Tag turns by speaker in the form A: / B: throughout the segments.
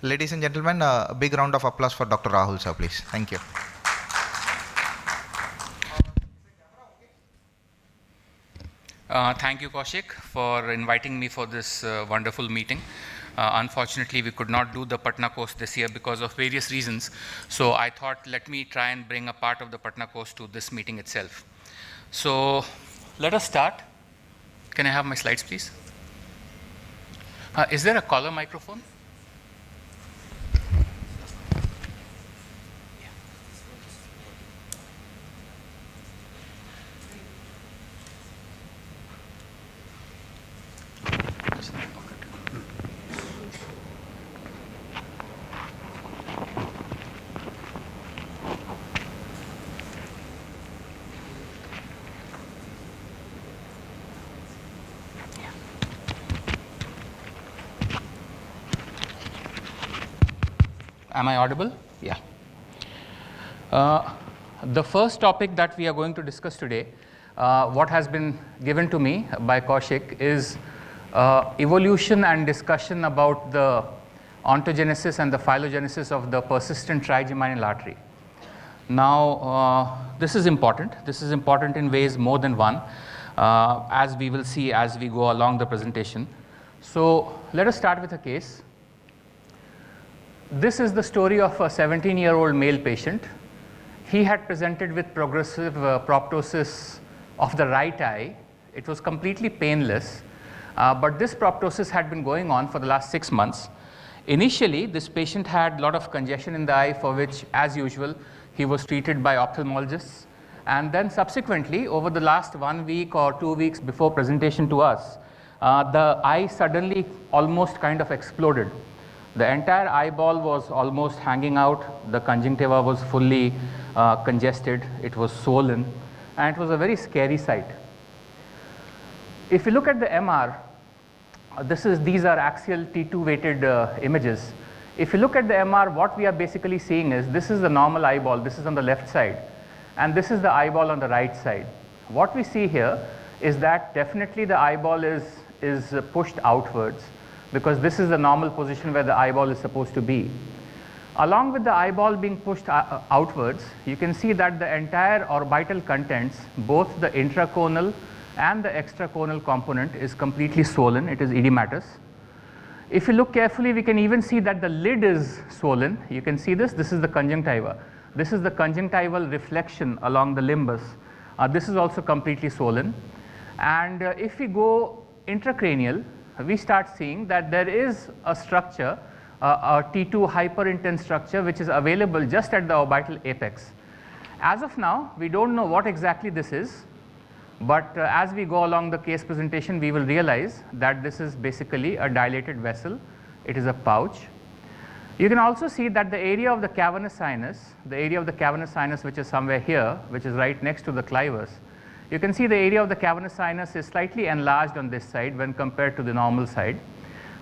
A: Ladies and gentlemen, a big round of applause for Dr. Rahul, sir, please. Thank you.
B: Thank you, Kaushik, for inviting me for this wonderful meeting. Unfortunately, we could not do the Patna course this year because of various reasons. So I thought, let me try and bring a part of the Patna course to this meeting itself. So let us start. Can I have my slides, please? Is there a collar microphone? Am I audible? Yeah. The first topic that we are going to discuss today, what has been given to me by Kaushik, is evolution and discussion about the ontogenesis and the phylogenesis of the persistent trigeminal artery. Now, this is important. This is important in ways more than one, as we will see as we go along the presentation. So let us start with a case. This is the story of a 17-year-old male patient. He had presented with progressive proptosis of the right eye. It was completely painless, but this proptosis had been going on for the last 6 months. Initially, this patient had a lot of congestion in the eye, for which, as usual, he was treated by ophthalmologists. And then subsequently, over the last 1 week or 2 weeks before presentation to us, the eye suddenly almost kind of exploded. The entire eyeball was almost hanging out. The conjunctiva was fully congested. It was swollen, and it was a very scary sight. If you look at the MR, these are axial T2 weighted images. If you look at the MR, what we are basically seeing is this is the normal eyeball. This is on the left side, and this is the eyeball on the right side. What we see here is that definitely the eyeball is pushed outwards, because this is the normal position where the eyeball is supposed to be. Along with the eyeball being pushed outwards, you can see that the entire orbital contents, both the intraconal and the extraconal component, is completely swollen. It is edematous. If you look carefully, we can even see that the lid is swollen. You can see this. This is the conjunctiva. This is the conjunctival reflection along the limbus. This is also completely swollen. And if we go intracranial, we start seeing that there is a structure, a T2 hyperintense structure, which is available just at the orbital apex. As of now, we don't know what exactly this is, but as we go along the case presentation, we will realize that this is basically a dilated vessel. It is a pouch. You can also see that the area of the cavernous sinus, which is somewhere here, which is right next to the clivus, you can see the area of the cavernous sinus is slightly enlarged on this side when compared to the normal side.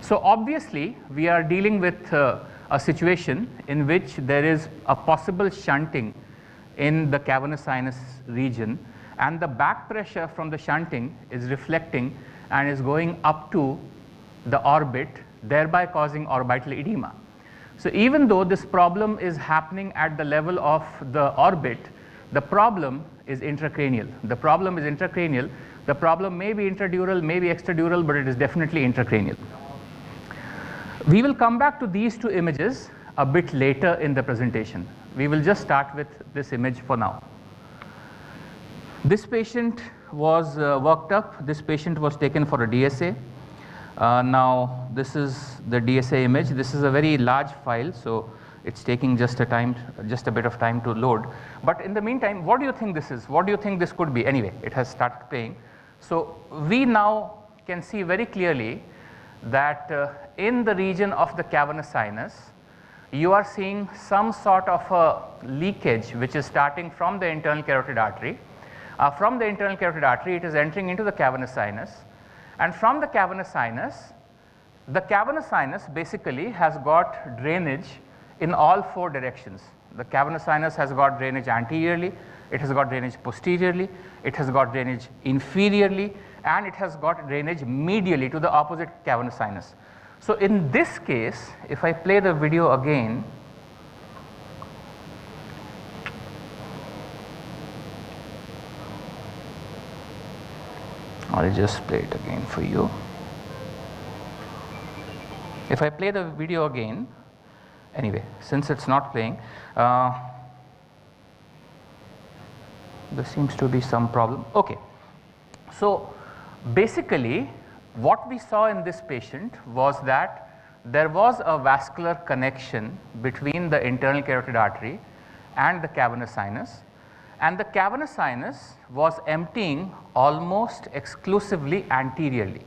B: So obviously, we are dealing with a situation in which there is a possible shunting in the cavernous sinus region, and the back pressure from the shunting is reflecting and is going up to the orbit, thereby causing orbital edema. So even though this problem is happening at the level of the orbit, the problem is intracranial. The problem is intracranial. The problem may be intradural, may be extradural, but it is definitely intracranial. We will come back to these two images a bit later in the presentation. We will just start with this image for now. This patient was worked up. This patient was taken for a DSA. Now, this is the DSA image. This is a very large file, so it's taking just a bit of time to load. But in the meantime, what do you think this is? What do you think this could be? Anyway, it has started playing. So we now can see very clearly that in the region of the cavernous sinus, you are seeing some sort of a leakage which is starting from the internal carotid artery. From the internal carotid artery, it is entering into the cavernous sinus. And from the cavernous sinus basically has got drainage in all four directions. The cavernous sinus has got drainage anteriorly, it has got drainage posteriorly, it has got drainage inferiorly, and it has got drainage medially to the opposite cavernous sinus. So in this case, if I play the video again, I'll just play it again for you. If I play the video again, anyway, since it's not playing, there seems to be some problem. Okay. So basically, what we saw in this patient was that there was a vascular connection between the internal carotid artery and the cavernous sinus, and the cavernous sinus was emptying almost exclusively anteriorly.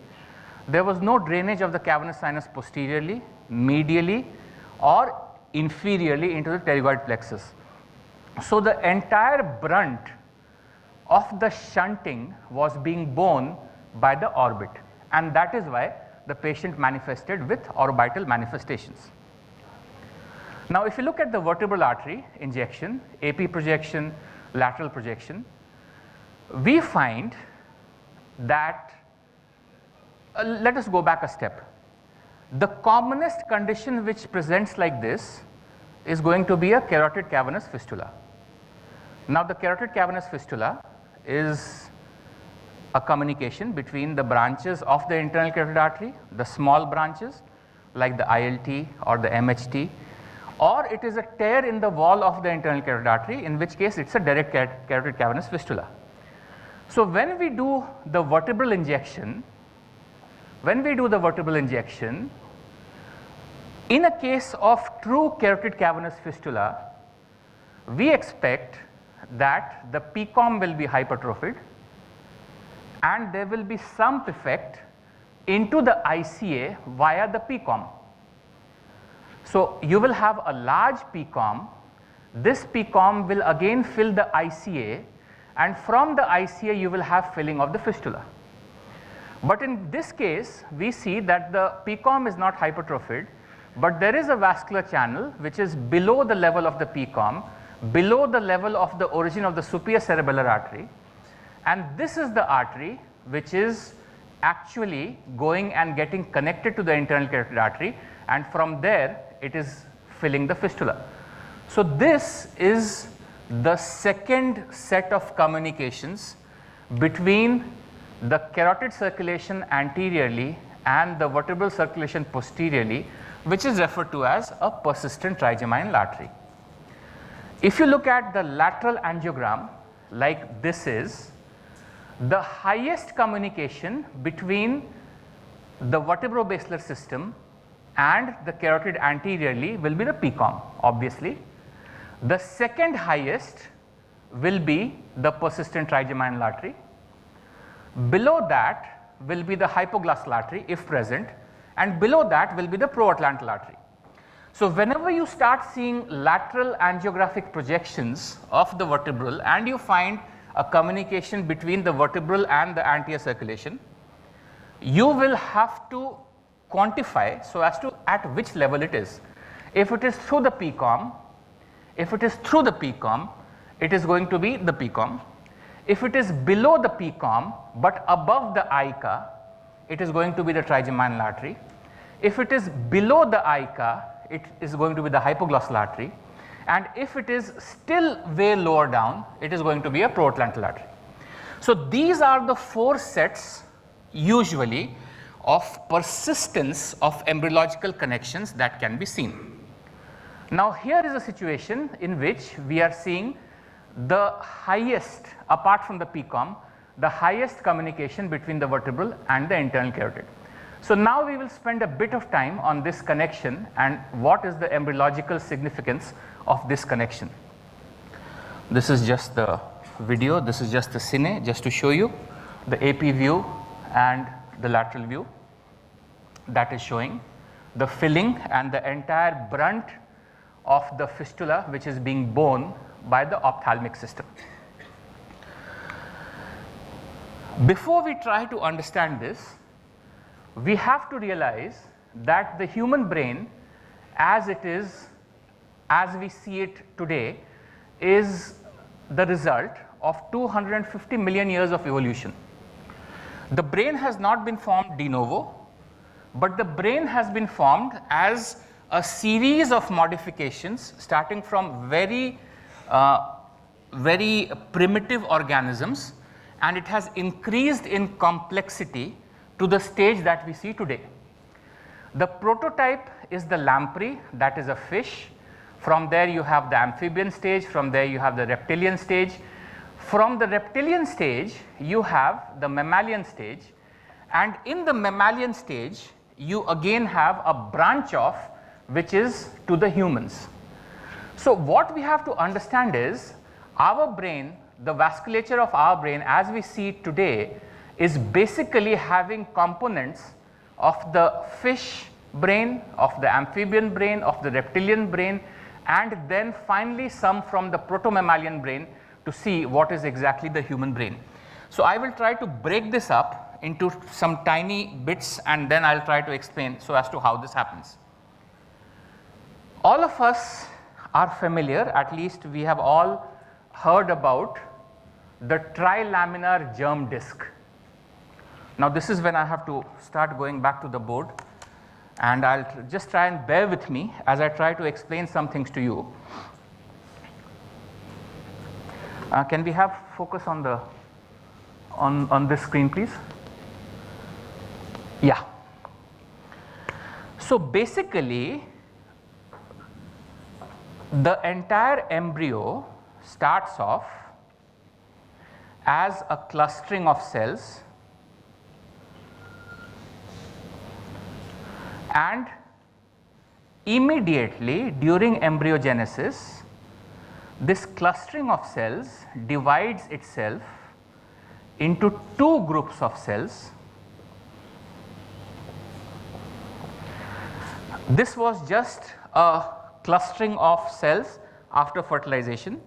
B: There was no drainage of the cavernous sinus posteriorly, medially, or inferiorly into the pterygoid plexus. So the entire brunt of the shunting was being borne by the orbit, and that is why the patient manifested with orbital manifestations. Now if you look at the vertebral artery injection, AP projection, lateral projection, we find that, let us go back a step. The commonest condition which presents like this is going to be a carotid cavernous fistula. Now the carotid cavernous fistula is a communication between the branches of the internal carotid artery, the small branches like the ILT or the MHT, or it is a tear in the wall of the internal carotid artery, in which case it's a direct carotid cavernous fistula. So when we do the vertebral injection, in a case of true carotid cavernous fistula, we expect that the PCOM will be hypertrophied and there will be some effect into the ICA via the PCOM. So you will have a large PCOM. This PCOM will again fill the ICA, and from the ICA you will have filling of the fistula. But in this case, we see that the PCOM is not hypertrophied, but there is a vascular channel which is below the level of the PCOM, below the level of the origin of the superior cerebellar artery, and this is the artery which is actually going and getting connected to the internal carotid artery, and from there it is filling the fistula. So this is the second set of communications between the carotid circulation anteriorly and the vertebral circulation posteriorly, which is referred to as a persistent trigeminal artery. If you look at the lateral angiogram, like this is, the highest communication between the vertebrobasilar system and the carotid anteriorly will be the PCOM, obviously. The second highest will be the persistent trigeminal artery. Below that will be the hypoglossal artery if present, and below that will be the proatlantal artery. So whenever you start seeing lateral angiographic projections of the vertebral and you find a communication between the vertebral and the anterior circulation, you will have to quantify so as to at which level it is. If it is through the PCOM, it is going to be the PCOM. If it is below the PCOM but above the ICA, it is going to be the trigeminal artery. If it is below the ICA, it is going to be the hypoglossal artery. And if it is still way lower down, it is going to be a proatlantal artery. So these are the four sets usually of persistence of embryological connections that can be seen. Now here is a situation in which we are seeing the highest, apart from the PCOM, the highest communication between the vertebral and the internal carotid. So now we will spend a bit of time on this connection and what is the embryological significance of this connection. This is just the video, this is just the cine, just to show you the AP view and the lateral view that is showing the filling and the entire brunt of the fistula which is being borne by the ophthalmic system. Before we try to understand this, we have to realize that the human brain as it is, as we see it today, is the result of 250 million years of evolution. The brain has not been formed de novo, but the brain has been formed as a series of modifications starting from very primitive organisms, and it has increased in complexity to the stage that we see today. The prototype is the lamprey, that is a fish. From there you have the amphibian stage, from there you have the reptilian stage. From the reptilian stage you have the mammalian stage, and in the mammalian stage you again have a branch off which is to the humans. So what we have to understand is our brain, the vasculature of our brain as we see it today, is basically having components of the fish brain, of the amphibian brain, of the reptilian brain, and then finally some from the proto-mammalian brain to see what is exactly the human brain. So I will try to break this up into some tiny bits, and then I'll try to explain so as to how this happens. All of us are familiar, at least we have all heard about the trilaminar germ disc. Now this is when I have to start going back to the board, and I'll just try and bear with me as I try to explain some things to you. Can we have focus on the on this screen, please? Yeah. So basically the entire embryo starts off as a clustering of cells, and immediately during embryogenesis this clustering of cells divides itself into two groups of cells. This was just a clustering of cells after fertilization.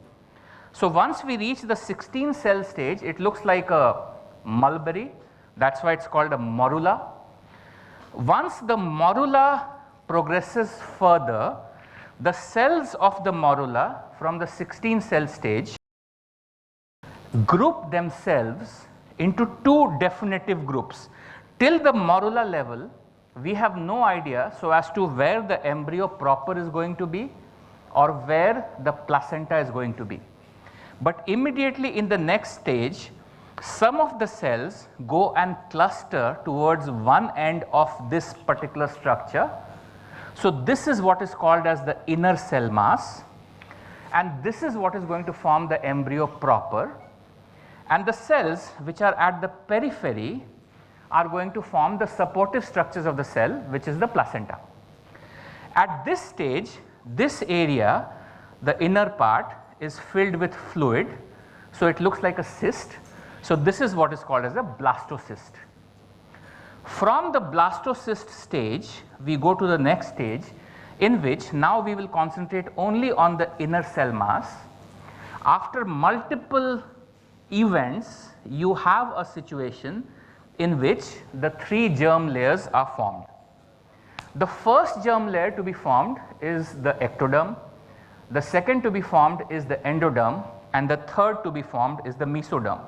B: So once we reach the 16 cell stage, it looks like a mulberry, that's why it's called a morula. Once the morula progresses further, the cells of the morula from the 16 cell stage group themselves into two definitive groups. Till the morula level, we have no idea so as to where the embryo proper is going to be or where the placenta is going to be. But immediately in the next stage, some of the cells go and cluster towards one end of this particular structure. So this is what is called as the inner cell mass, and this is what is going to form the embryo proper, and the cells which are at the periphery are going to form the supportive structures of the cell, which is the placenta. At this stage, this area, the inner part, is filled with fluid, so it looks like a cyst. So this is what is called as a blastocyst. From the blastocyst stage, we go to the next stage, in which now we will concentrate only on the inner cell mass. After multiple events, you have a situation in which the three germ layers are formed. The first germ layer to be formed is the ectoderm, the second to be formed is the endoderm, and the third to be formed is the mesoderm.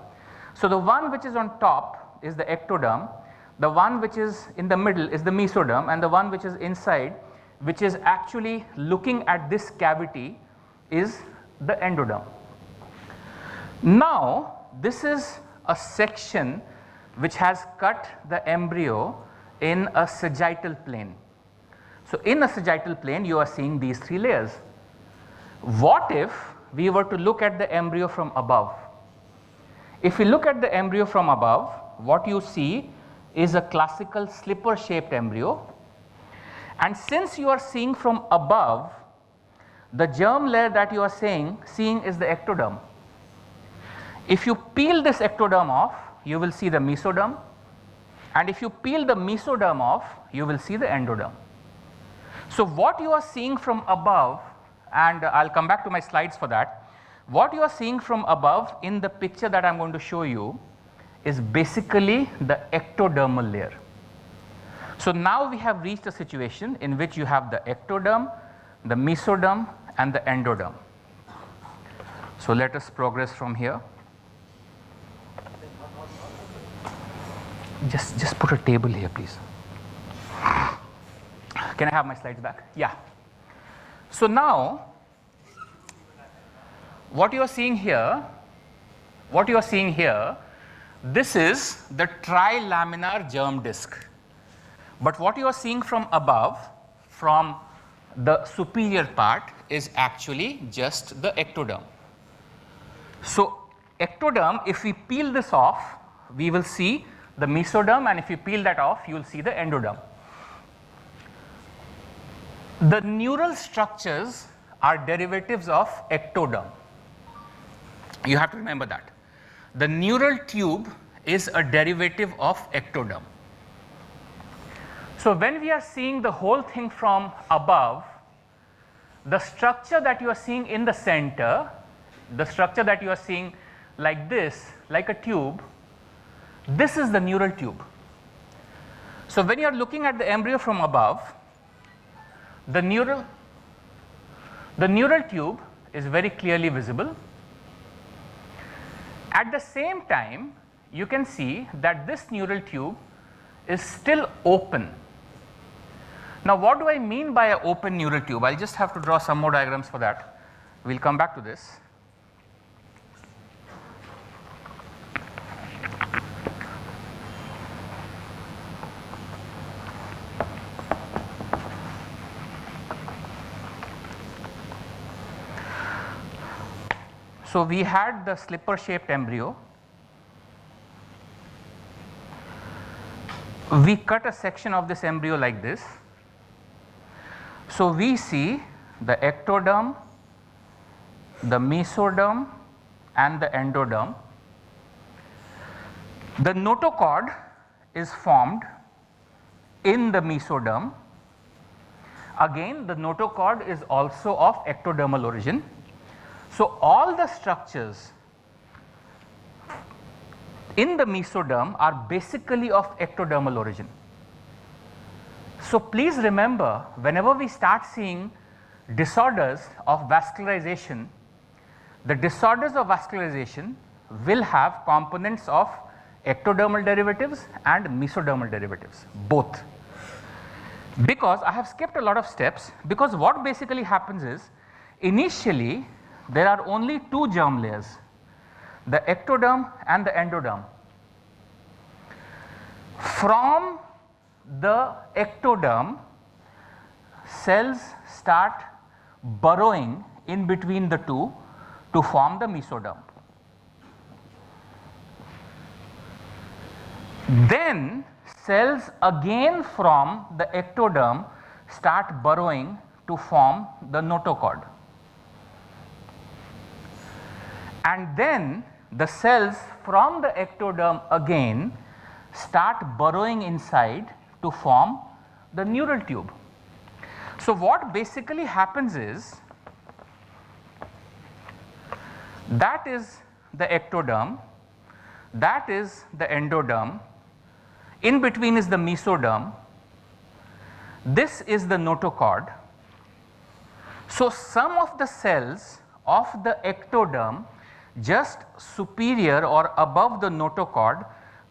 B: So the one which is on top is the ectoderm, the one which is in the middle is the mesoderm, and the one which is inside, which is actually looking at this cavity, is the endoderm. Now this is a section which has cut the embryo in a sagittal plane. So in a sagittal plane you are seeing these three layers. What if we were to look at the embryo from above? If we look at the embryo from above, what you see is a classical slipper shaped embryo, and since you are seeing from above, the germ layer that you are seeing is the ectoderm. If you peel this ectoderm off, you will see the mesoderm, and if you peel the mesoderm off, you will see the endoderm. So what you are seeing from above, and I'll come back to my slides for that, what you are seeing from above in the picture that I'm going to show you is basically the ectodermal layer. So now we have reached a situation in which you have the ectoderm, the mesoderm, and the endoderm. So let us progress from here. Just put a table here, please. Can I have my slides back? Yeah. So now, what you are seeing here, this is the trilaminar germ disc. But what you are seeing from above, from the superior part, is actually just the ectoderm. So ectoderm, if we peel this off, we will see the mesoderm, and if you peel that off, you will see the endoderm. The neural structures are derivatives of ectoderm. You have to remember that. The neural tube is a derivative of ectoderm. So when we are seeing the whole thing from above, the structure that you are seeing in the center, the structure that you are seeing like this, like a tube, this is the neural tube. So when you are looking at the embryo from above, the neural tube is very clearly visible. At the same time, you can see that this neural tube is still open. Now, what do I mean by an open neural tube? I'll just have to draw some more diagrams for that. We'll come back to this. So we had the slipper shaped embryo. We cut a section of this embryo like this. So we see the ectoderm, the mesoderm, and the endoderm. The notochord is formed in the mesoderm. Again, the notochord is also of ectodermal origin. So all the structures in the mesoderm are basically of ectodermal origin. So please remember, whenever we start seeing disorders of vascularization, the disorders of vascularization will have components of ectodermal derivatives and mesodermal derivatives, both. Because I have skipped a lot of steps, because what basically happens is, initially there are only two germ layers, the ectoderm and the endoderm. From the ectoderm, cells start burrowing in between the two to form the mesoderm. Then cells again from the ectoderm start burrowing to form the notochord. And then the cells from the ectoderm again start burrowing inside to form the neural tube. So what basically happens is, that is the ectoderm, that is the endoderm, in between is the mesoderm, this is the notochord. So some of the cells of the ectoderm just superior or above the notochord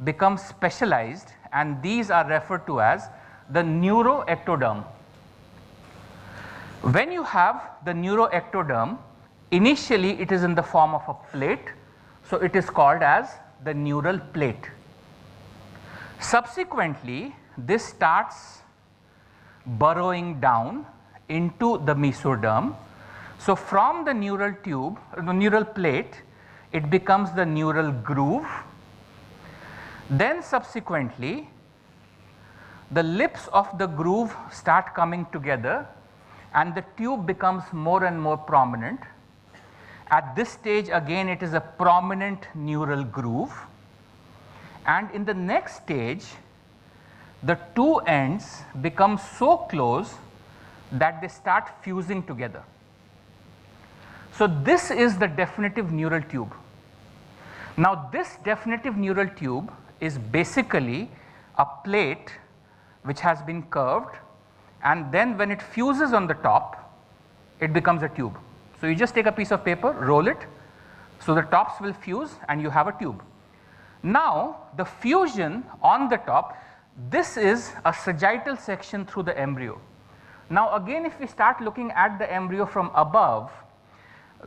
B: become specialized, and these are referred to as the neuroectoderm. When you have the neuroectoderm, initially it is in the form of a plate, so it is called as the neural plate. Subsequently, this starts burrowing down into the mesoderm. So from the neural tube, the neural plate, it becomes the neural groove. Then subsequently, the lips of the groove start coming together and the tube becomes more and more prominent. At this stage again it is a prominent neural groove, and in the next stage the two ends become so close that they start fusing together. So this is the definitive neural tube. Now this definitive neural tube is basically a plate which has been curved, and then when it fuses on the top, it becomes a tube. So you just take a piece of paper, roll it, so the tops will fuse and you have a tube. Now the fusion on the top, this is a sagittal section through the embryo. Now again, if we start looking at the embryo from above,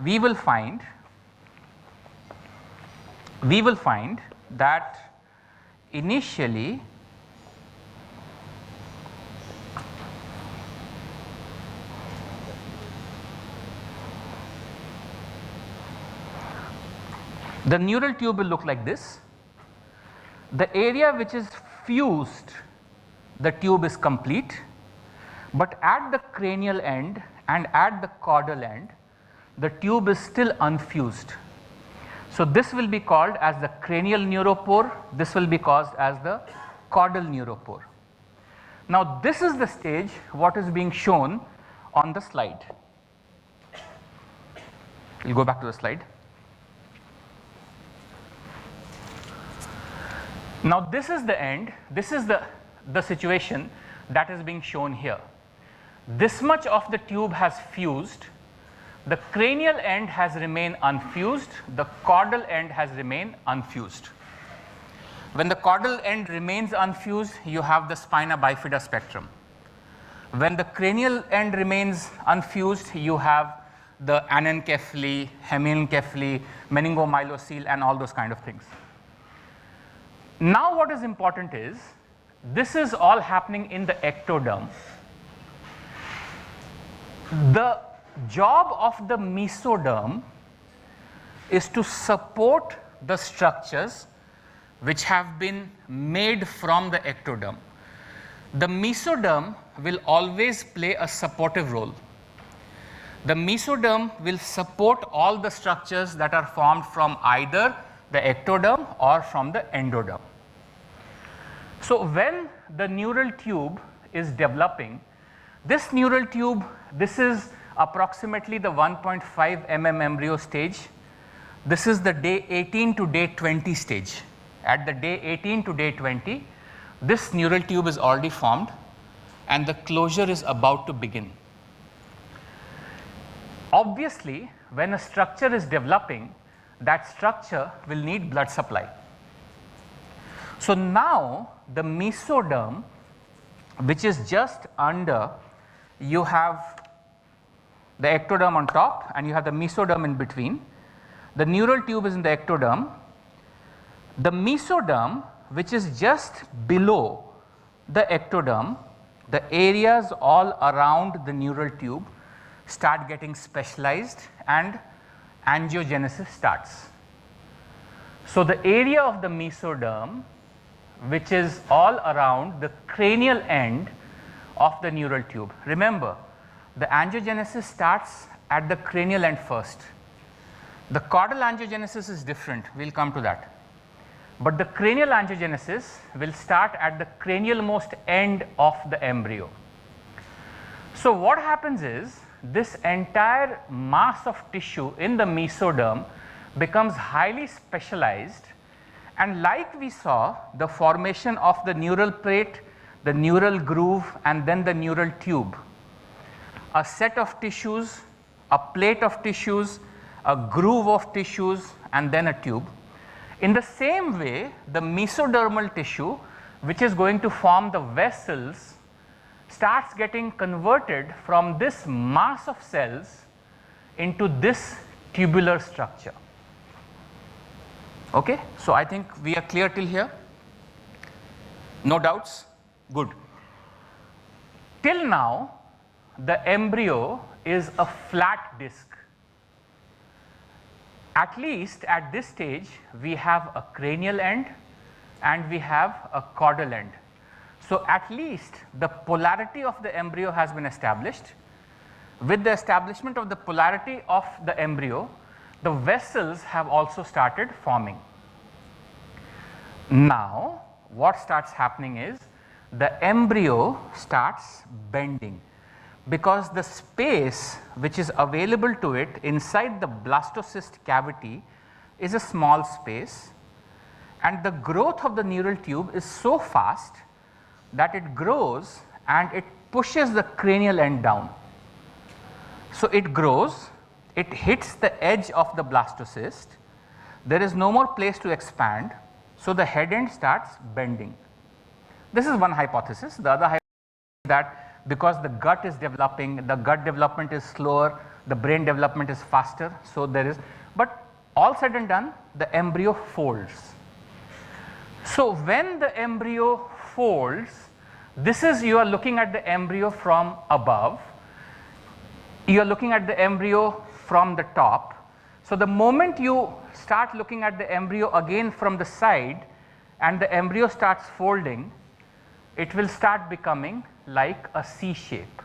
B: we will find that initially the neural tube will look like this. The area which is fused, the tube is complete, but at the cranial end and at the caudal end, the tube is still unfused. So this will be called as the cranial neuropore, this will be called as the caudal neuropore. Now this is the stage what is being shown on the slide. We'll go back to the slide. Now this is the end, this is the situation that is being shown here. This much of the tube has fused, the cranial end has remained unfused, the caudal end has remained unfused. When the caudal end remains unfused, you have the spina bifida spectrum. When the cranial end remains unfused, you have the anencephaly, hemianencephaly, meningomyelocele and all those kind of things. Now what is important is, this is all happening in the ectoderm. The job of the mesoderm is to support the structures which have been made from the ectoderm. The mesoderm will always play a supportive role. The mesoderm will support all the structures that are formed from either the ectoderm or from the endoderm. So when the neural tube is developing, this neural tube, this is approximately the 1.5 mm embryo stage. This is the day 18 to day 20 stage. At the day 18 to day 20, this neural tube is already formed and the closure is about to begin. Obviously, when a structure is developing, that structure will need blood supply. So now the mesoderm, which is just under, you have the ectoderm on top and you have the mesoderm in between. The neural tube is in the ectoderm. The mesoderm, which is just below the ectoderm, the areas all around the neural tube start getting specialized and angiogenesis starts. So the area of the mesoderm, which is all around the cranial end of the neural tube. Remember, the angiogenesis starts at the cranial end first. The caudal angiogenesis is different, we will come to that. But the cranial angiogenesis will start at the cranial most end of the embryo. So what happens is, this entire mass of tissue in the mesoderm becomes highly specialized, and like we saw, the formation of the neural plate, the neural groove and then the neural tube. A set of tissues, a plate of tissues, a groove of tissues and then a tube. In the same way, the mesodermal tissue, which is going to form the vessels, starts getting converted from this mass of cells into this tubular structure. Okay, so I think we are clear till here. No doubts? Good. Till now, the embryo is a flat disc. At least at this stage, we have a cranial end and we have a caudal end. So at least the polarity of the embryo has been established. With the establishment of the polarity of the embryo, the vessels have also started forming. Now, what starts happening is, the embryo starts bending, because the space which is available to it inside the blastocyst cavity is a small space, and the growth of the neural tube is so fast that it grows and it pushes the cranial end down. So it grows, it hits the edge of the blastocyst, there is no more place to expand, so the head end starts bending. This is one hypothesis. The other hypothesis is that because the gut is developing, the gut development is slower, the brain development is faster. So there is, but all said and done, the embryo folds. So when the embryo folds, this is, you are looking at the embryo from above, you are looking at the embryo from the top. So the moment you start looking at the embryo again from the side and the embryo starts folding, it will start becoming like a C shape.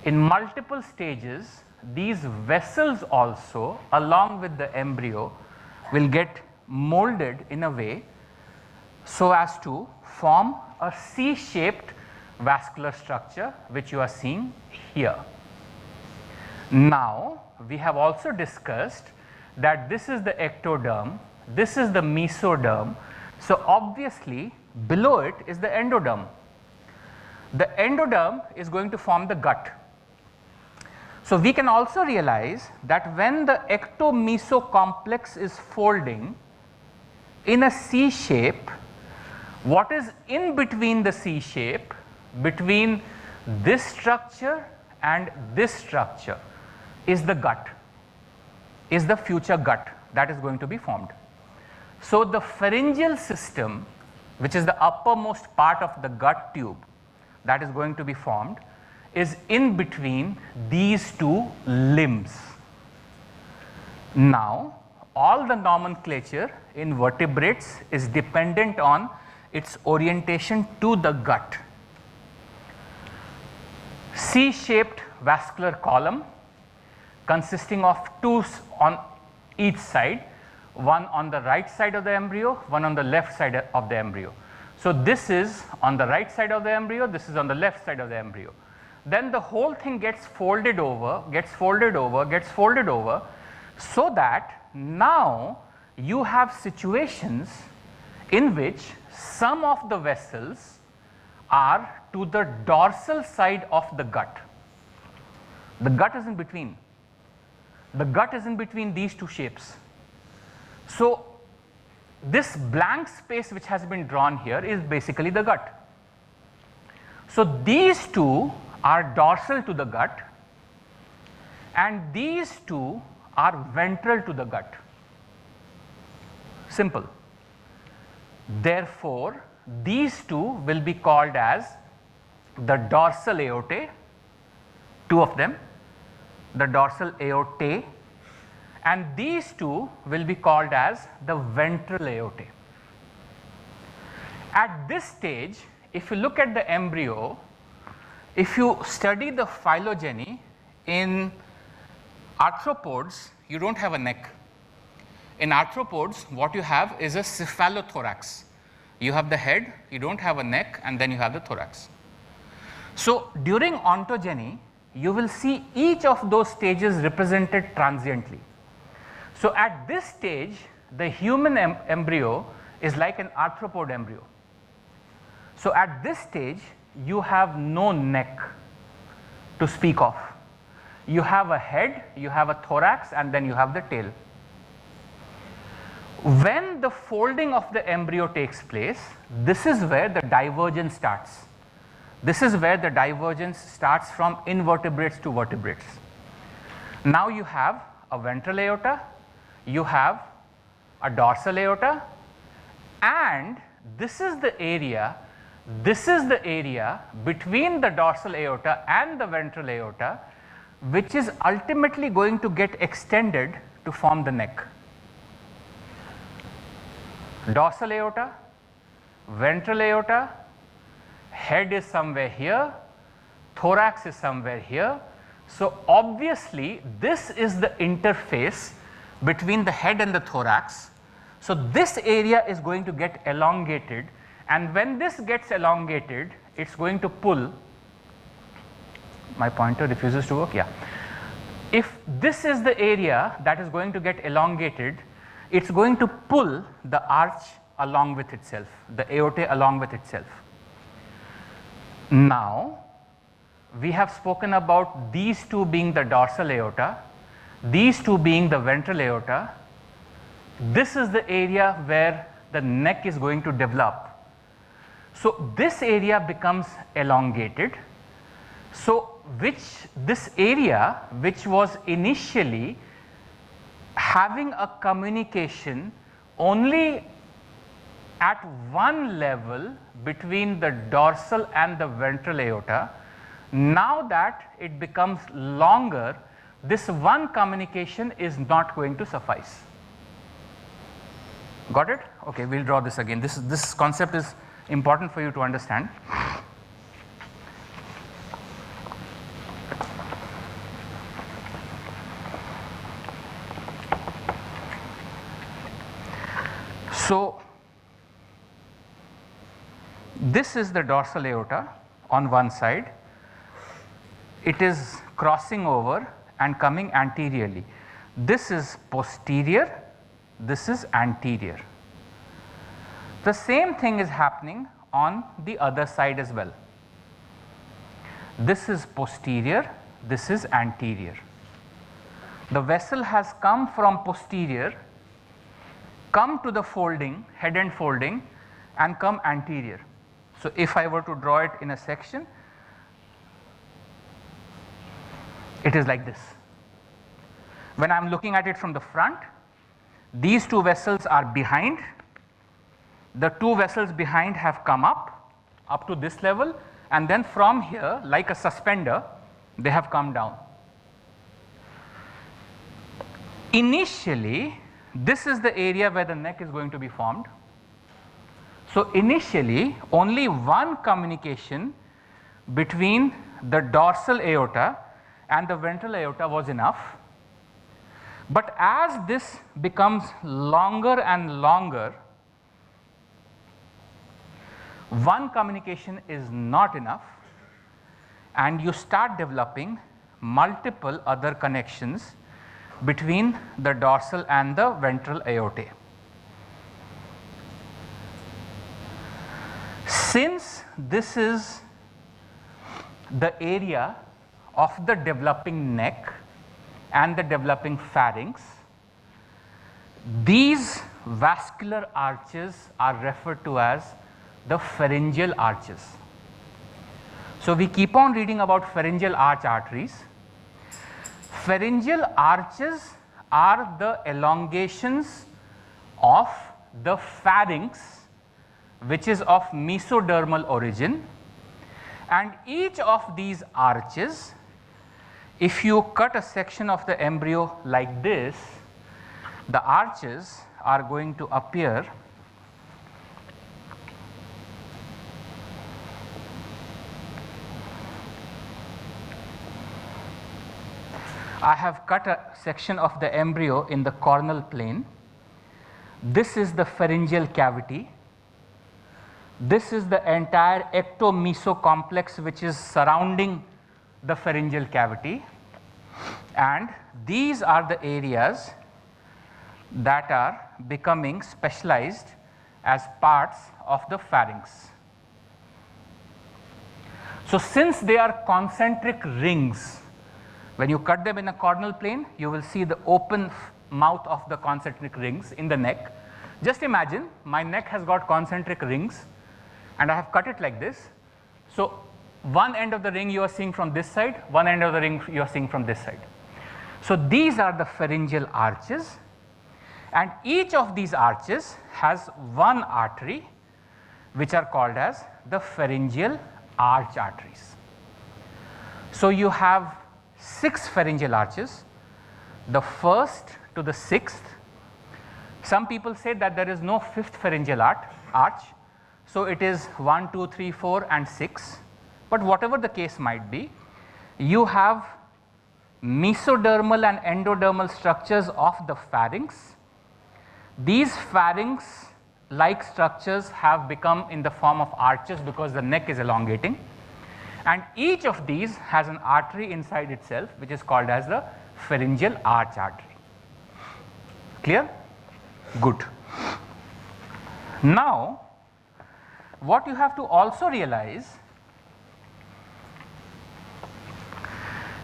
B: In multiple stages, these vessels also, along with the embryo, will get molded in a way so as to form a C-shaped vascular structure, which you are seeing here. Now, we have also discussed that this is the ectoderm, this is the mesoderm. So obviously, below it is the endoderm. The endoderm is going to form the gut. So we can also realize that when the ecto-meso complex is folding in a C shape, what is in between the C shape, between this structure and this structure, is the gut, is the future gut that is going to be formed. So the pharyngeal system, which is the uppermost part of the gut tube that is going to be formed, is in between these two limbs. Now, all the nomenclature in vertebrates is dependent on its orientation to the gut. C-shaped vascular column consisting of two on each side, one on the right side of the embryo, one on the left side of the embryo. So this is on the right side of the embryo, this is on the left side of the embryo. Then the whole thing gets folded over, gets folded over, gets folded over, so that now you have situations in which some of the vessels are to the dorsal side of the gut. The gut is in between. The gut is in between these two shapes. So this blank space which has been drawn here is basically the gut. So these two are dorsal to the gut and these two are ventral to the gut. Simple. Therefore, these two will be called as the dorsal aortae, two of them, the dorsal aortae, and these two will be called as the ventral aortae. At this stage, if you look at the embryo, if you study the phylogeny in arthropods, you don't have a neck. In arthropods, what you have is a cephalothorax. You have the head, you don't have a neck, and then you have the thorax. So during ontogeny, you will see each of those stages represented transiently. So at this stage, the human embryo is like an arthropod embryo. So at this stage, you have no neck to speak of. You have a head, you have a thorax, and then you have the tail. When the folding of the embryo takes place, this is where the divergence starts. This is where the divergence starts from invertebrates to vertebrates. Now you have a ventral aorta, you have a dorsal aorta, and this is the area between the dorsal aorta and the ventral aorta, which is ultimately going to get extended to form the neck. Dorsal aorta, ventral aorta, head is somewhere here, thorax is somewhere here. So obviously this is the interface between the head and the thorax. So this area is going to get elongated, and when this gets elongated, it's going to pull. My pointer refuses to work, yeah. If this is the area that is going to get elongated, it's going to pull the arch along with itself, the aorta along with itself. Now, we have spoken about these two being the dorsal aorta, these two being the ventral aorta. This is the area where the neck is going to develop. So this area becomes elongated, So this area which was initially having a communication only at one level between the dorsal and the ventral aorta, now that it becomes longer, this one communication is not going to suffice. Got it? Okay, we'll draw this again. This concept is important for you to understand. So, this is the dorsal aorta on one side. It is crossing over and coming anteriorly. This is posterior, this is anterior. The same thing is happening on the other side as well. This is posterior, this is anterior. The vessel has come from posterior, come to the folding, head end folding, and come anterior. So, if I were to draw it in a section, it is like this. When I am looking at it from the front, these two vessels are behind. The two vessels behind have come up to this level, and then from here, like a suspender, they have come down. Initially, this is the area where the neck is going to be formed. So, initially only one communication between the dorsal aorta and the ventral aorta was enough. But as this becomes longer and longer, one communication is not enough, and you start developing multiple other connections between the dorsal and the ventral aorta. Since this is the area of the developing neck and the developing pharynx, these vascular arches are referred to as the pharyngeal arches. So, we keep on reading about pharyngeal arch arteries. Pharyngeal arches are the elongations of the pharynx, which is of mesodermal origin, and each of these arches, if you cut a section of the embryo like this, the arches are going to appear I have cut a section of the embryo in the cornal plane. This is the pharyngeal cavity. This is the entire ectomeso complex which is surrounding the pharyngeal cavity, and these are the areas that are becoming specialized as parts of the pharynx. So, since they are concentric rings, when you cut them in a cornal plane, you will see the open mouth of the concentric rings in the neck. Just imagine my neck has got concentric rings and I have cut it like this. So, one end of the ring you are seeing from this side, one end of the ring you are seeing from this side. So, these are the pharyngeal arches, and each of these arches has one artery which are called as the pharyngeal arch arteries. So, you have 6 pharyngeal arches, the first to the 6th. Some people say that there is no 5th pharyngeal arch. So, it is 1, 2, 3, 4 and 6, but whatever the case might be, you have mesodermal and endodermal structures of the pharynx. These pharynx like structures have become in the form of arches because the neck is elongating, and each of these has an artery inside itself which is called as the pharyngeal arch artery. Clear? Good. Now, what you have to also realize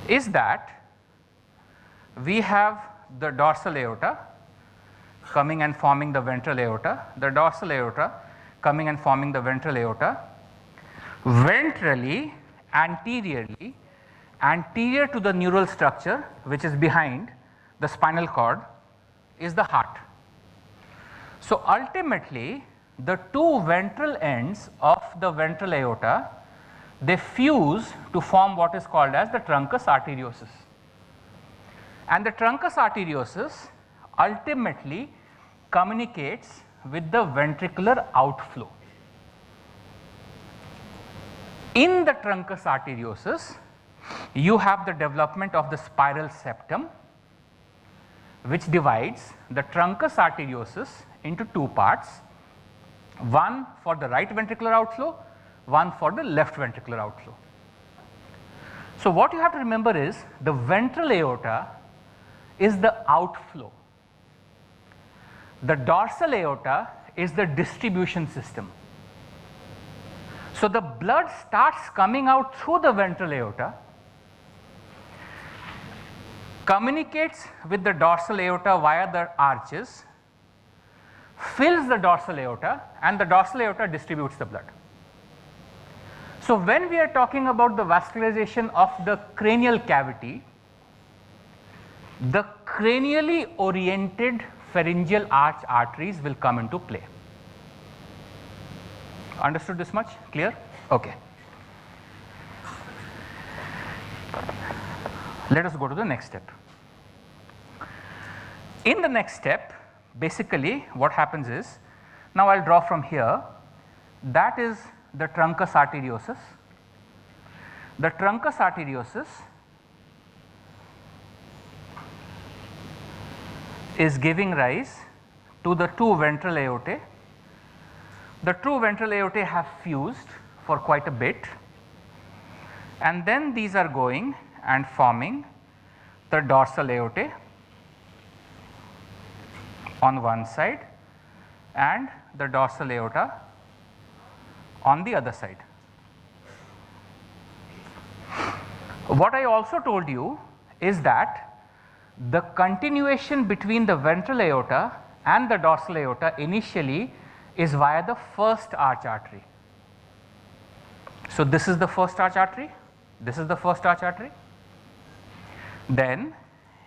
B: is that we have the dorsal aorta coming and forming the ventral aorta, the dorsal aorta coming and forming the ventral aorta. Ventrally anteriorly, anterior to the neural structure which is behind the spinal cord is the heart. So ultimately, the two ventral ends of the ventral aorta, they fuse to form what is called as the truncus arteriosus. And the truncus arteriosus ultimately communicates with the ventricular outflow. In the truncus arteriosus, you have the development of the spiral septum, which divides the truncus arteriosus into two parts, one for the right ventricular outflow, one for the left ventricular outflow. So what you have to remember is the ventral aorta is the outflow. The dorsal aorta is the distribution system. So the blood starts coming out through the ventral aorta, communicates with the dorsal aorta via the arches, fills the dorsal aorta, and the dorsal aorta distributes the blood. So when we are talking about the vascularization of the cranial cavity, the cranially oriented pharyngeal arch arteries will come into play. Understood this much? Clear? Okay. Let us go to the next step. In the next step, basically what happens is, now I'll draw from here, that is the truncus arteriosus. The truncus arteriosus is giving rise to the two ventral aortae. The two ventral aortae have fused for quite a bit, and then these are going and forming the dorsal aortae on one side and the dorsal aorta on the other side. What I also told you is that the continuation between the ventral aorta and the dorsal aorta initially is via the first arch artery. So this is the first arch artery, this is the first arch artery. Then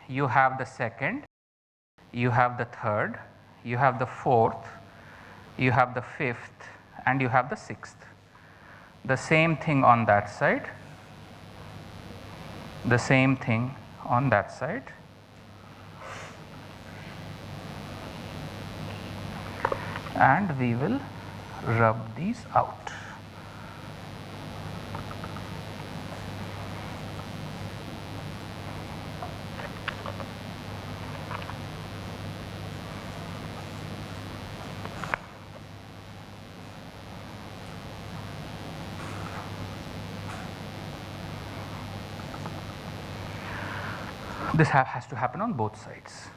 B: you have the second, you have the third, you have the fourth, you have the fifth, and you have the sixth. The same thing on that side, the same thing on that side. And we will rub these out. This has to happen on both sides.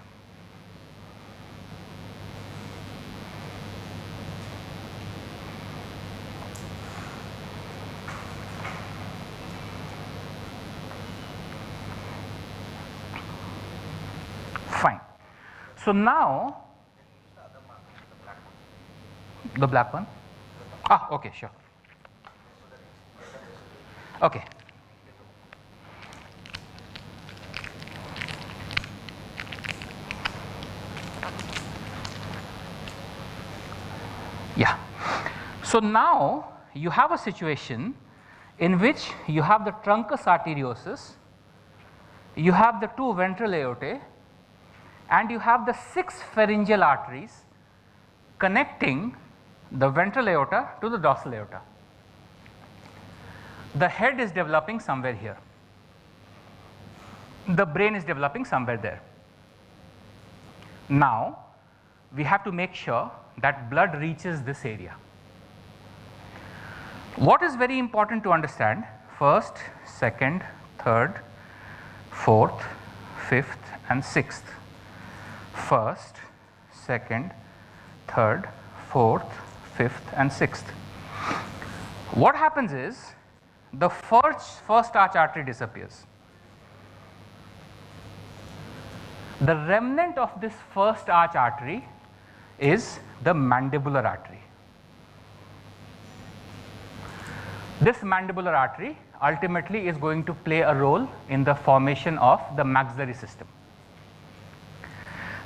B: Fine. So now, the black one? Ah, okay, sure. Okay. Yeah. So now you have a situation in which you have the truncus arteriosus, you have the two ventral aortae, and you have the 6 pharyngeal arteries connecting the ventral aorta to the dorsal aorta. The head is developing somewhere here. The brain is developing somewhere there. Now, we have to make sure that blood reaches this area. What is very important to understand, first, second, third, fourth, fifth, and sixth. First, second, third, fourth, fifth, and sixth. What happens is the first arch artery disappears. The remnant of this first arch artery is the mandibular artery. This mandibular artery ultimately is going to play a role in the formation of the maxillary system.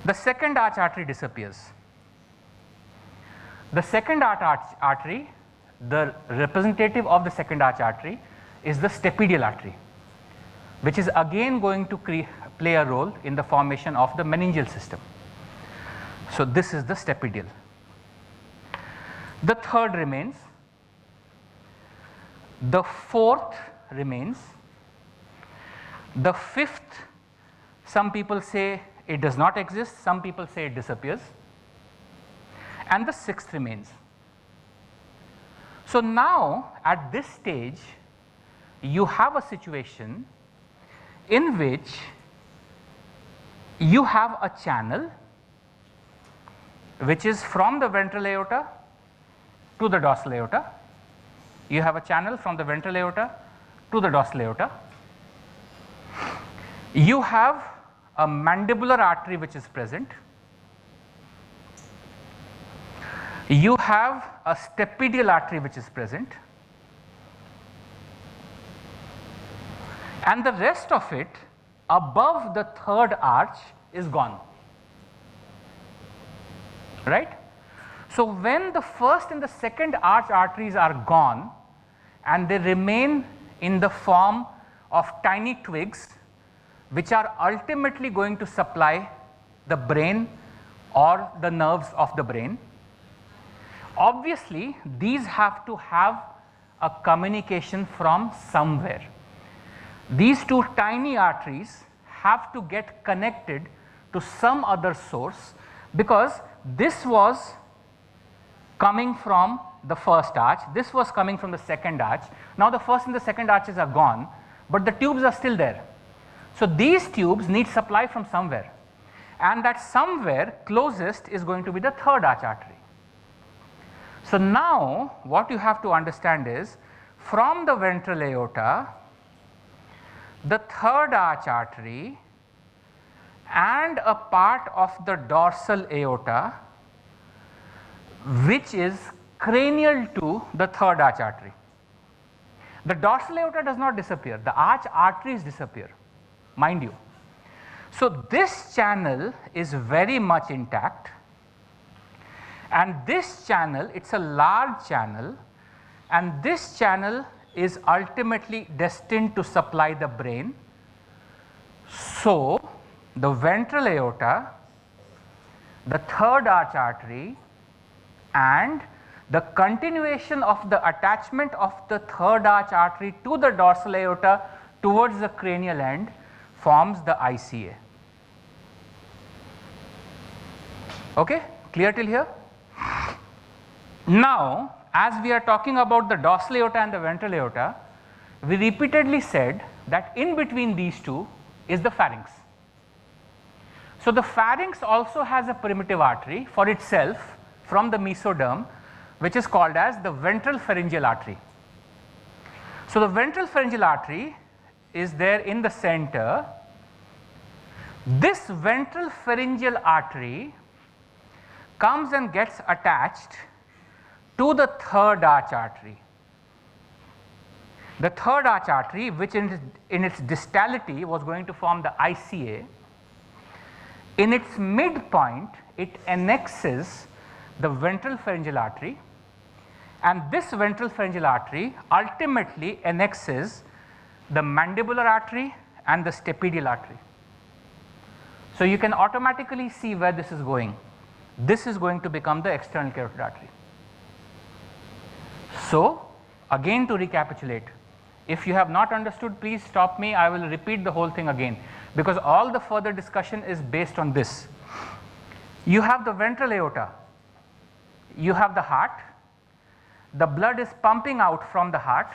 B: The second arch artery disappears. The second arch artery, the representative of the second arch artery is the stapedial artery, which is again going to play a role in the formation of the meningeal system. So this is the stapedial. The third remains. The fourth remains. The fifth, some people say it does not exist, some people say it disappears. And the sixth remains. So now at this stage, you have a situation in which you have a channel which is from the ventral aorta to the dorsal aorta. You have a channel from the ventral aorta to the dorsal aorta. You have a mandibular artery which is present. You have a stapedial artery which is present. And the rest of it above the third arch is gone. Right? So when the first and the second arch arteries are gone and they remain in the form of tiny twigs which are ultimately going to supply the brain or the nerves of the brain, obviously these have to have a communication from somewhere. These two tiny arteries have to get connected to some other source, because this was coming from the first arch, this was coming from the second arch. Now the first and the second arches are gone, but the tubes are still there. So these tubes need supply from somewhere, and that somewhere closest is going to be the third arch artery. So now what you have to understand is, from the ventral aorta, the third arch artery and a part of the dorsal aorta which is cranial to the third arch artery. The dorsal aorta does not disappear, the arch arteries disappear, mind you. So this channel is very much intact, and this channel, it's a large channel, and this channel is ultimately destined to supply the brain. So the ventral aorta, the third arch artery, and the continuation of the attachment of the third arch artery to the dorsal aorta towards the cranial end forms the ICA. Okay, clear till here? Now, as we are talking about the dorsal aorta and the ventral aorta, we repeatedly said that in between these two is the pharynx. So the pharynx also has a primitive artery for itself from the mesoderm, which is called as the ventral pharyngeal artery. So the ventral pharyngeal artery is there in the center. This ventral pharyngeal artery comes and gets attached to the third arch artery. The third arch artery, which in its distality was going to form the ICA, in its midpoint it annexes the ventral pharyngeal artery, and this ventral pharyngeal artery ultimately annexes the mandibular artery and the stapedial artery. So you can automatically see where this is going. This is going to become the external carotid artery. So again, to recapitulate, if you have not understood, please stop me, I will repeat the whole thing again, because all the further discussion is based on this. You have the ventral aorta, you have the heart, the blood is pumping out from the heart,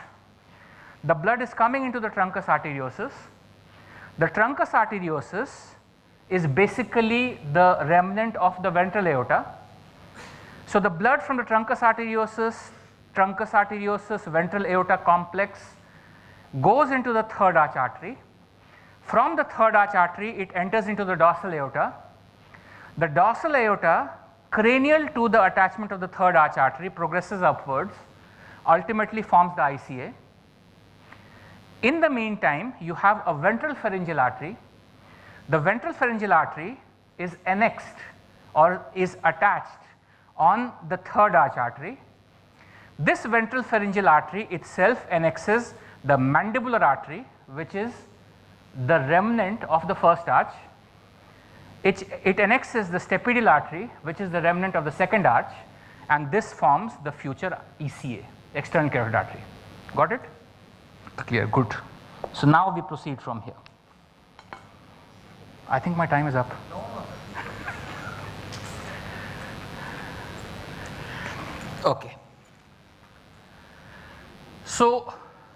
B: the blood is coming into the truncus arteriosus. The truncus arteriosus is basically the remnant of the ventral aorta. So the blood from the truncus arteriosus ventral aorta complex goes into the third arch artery. From the third arch artery, it enters into the dorsal aorta. The dorsal aorta, cranial to the attachment of the third arch artery, progresses upwards, ultimately forms the ICA. In the meantime, you have a ventral pharyngeal artery. The ventral pharyngeal artery is annexed or is attached on the third arch artery. This ventral pharyngeal artery itself annexes the mandibular artery, which is the remnant of the first arch. It annexes the stapedial artery, which is the remnant of the second arch, and this forms the future ECA, external carotid artery. Got it? Clear, good. So now we proceed from here. I think my time is up. Okay. So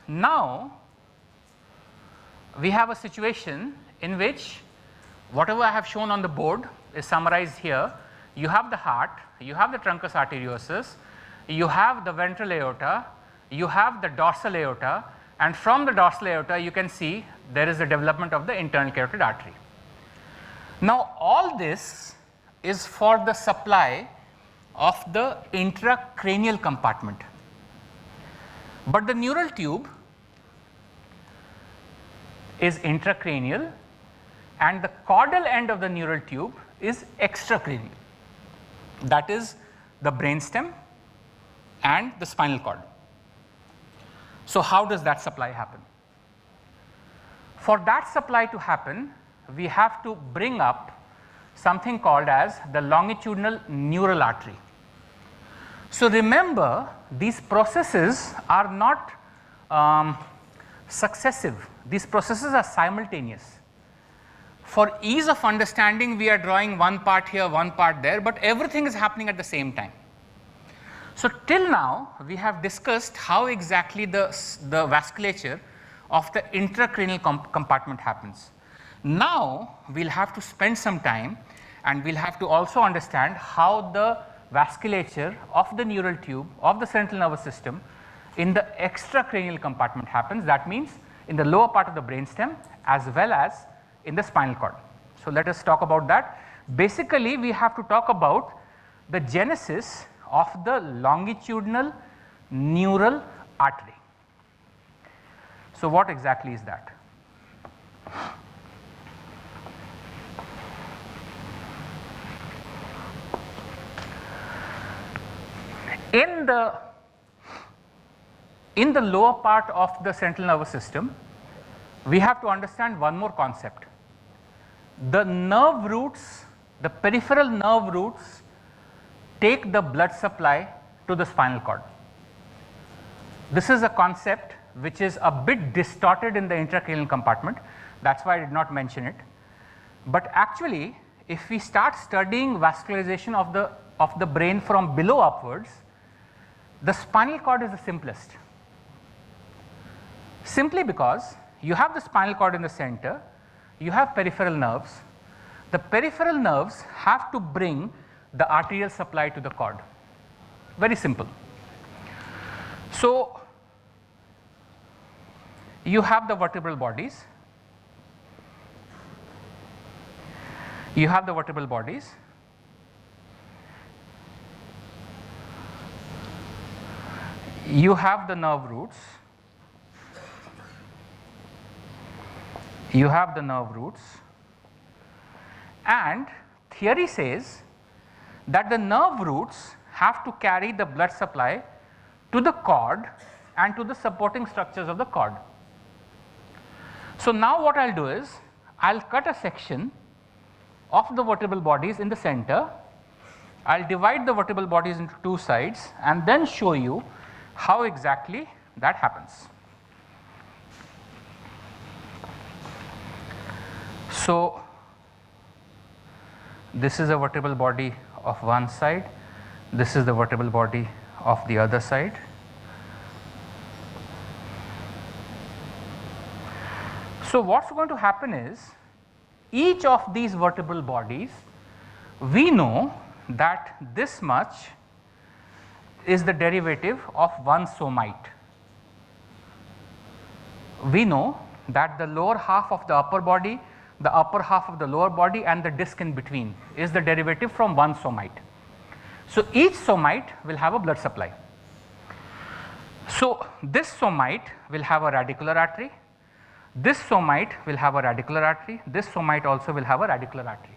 B: now we have a situation in which whatever I have shown on the board is summarized here. You have the heart, you have the truncus arteriosus, you have the ventral aorta, you have the dorsal aorta, and from the dorsal aorta you can see there is a development of the internal carotid artery. Now all this is for the supply of the intracranial compartment, but the neural tube is intracranial and the caudal end of the neural tube is extracranial, that is the brainstem and the spinal cord. So how does that supply happen? For that supply to happen, we have to bring up something called as the longitudinal neural artery. So remember, these processes are not successive, these processes are simultaneous. For ease of understanding, we are drawing one part here, one part there, but everything is happening at the same time. So till now, we have discussed how exactly the vasculature of the intracranial compartment happens. Now we'll have to spend some time and we'll have to also understand how the vasculature of the neural tube of the central nervous system in the extracranial compartment happens. That means in the lower part of the brainstem as well as in the spinal cord. So let us talk about that. Basically, we have to talk about the genesis of the longitudinal neural artery. So what exactly is that? In the lower part of the central nervous system, we have to understand one more concept. The nerve roots, the peripheral nerve roots take the blood supply to the spinal cord. This is a concept which is a bit distorted in the intracranial compartment, that is why I did not mention it. But actually, if we start studying vascularization of the brain from below upwards, the spinal cord is the simplest. Simply because you have the spinal cord in the center, you have peripheral nerves. The peripheral nerves have to bring the arterial supply to the cord. Very simple. So you have the vertebral bodies. You have the vertebral bodies. You have the nerve roots. You have the nerve roots, and theory says that the nerve roots have to carry the blood supply to the cord and to the supporting structures of the cord. So now what I will do is, I will cut a section of the vertebral bodies in the center, I will divide the vertebral bodies into two sides and then show you how exactly that happens. So this is a vertebral body of one side, this is the vertebral body of the other side. So what's going to happen is, each of these vertebral bodies, we know that this much is the derivative of one somite. We know that the lower half of the upper body, the upper half of the lower body and the disc in between is the derivative from one somite. So each somite will have a blood supply. So this somite will have a radicular artery, This somite will have a radicular artery, this somite also will have a radicular artery.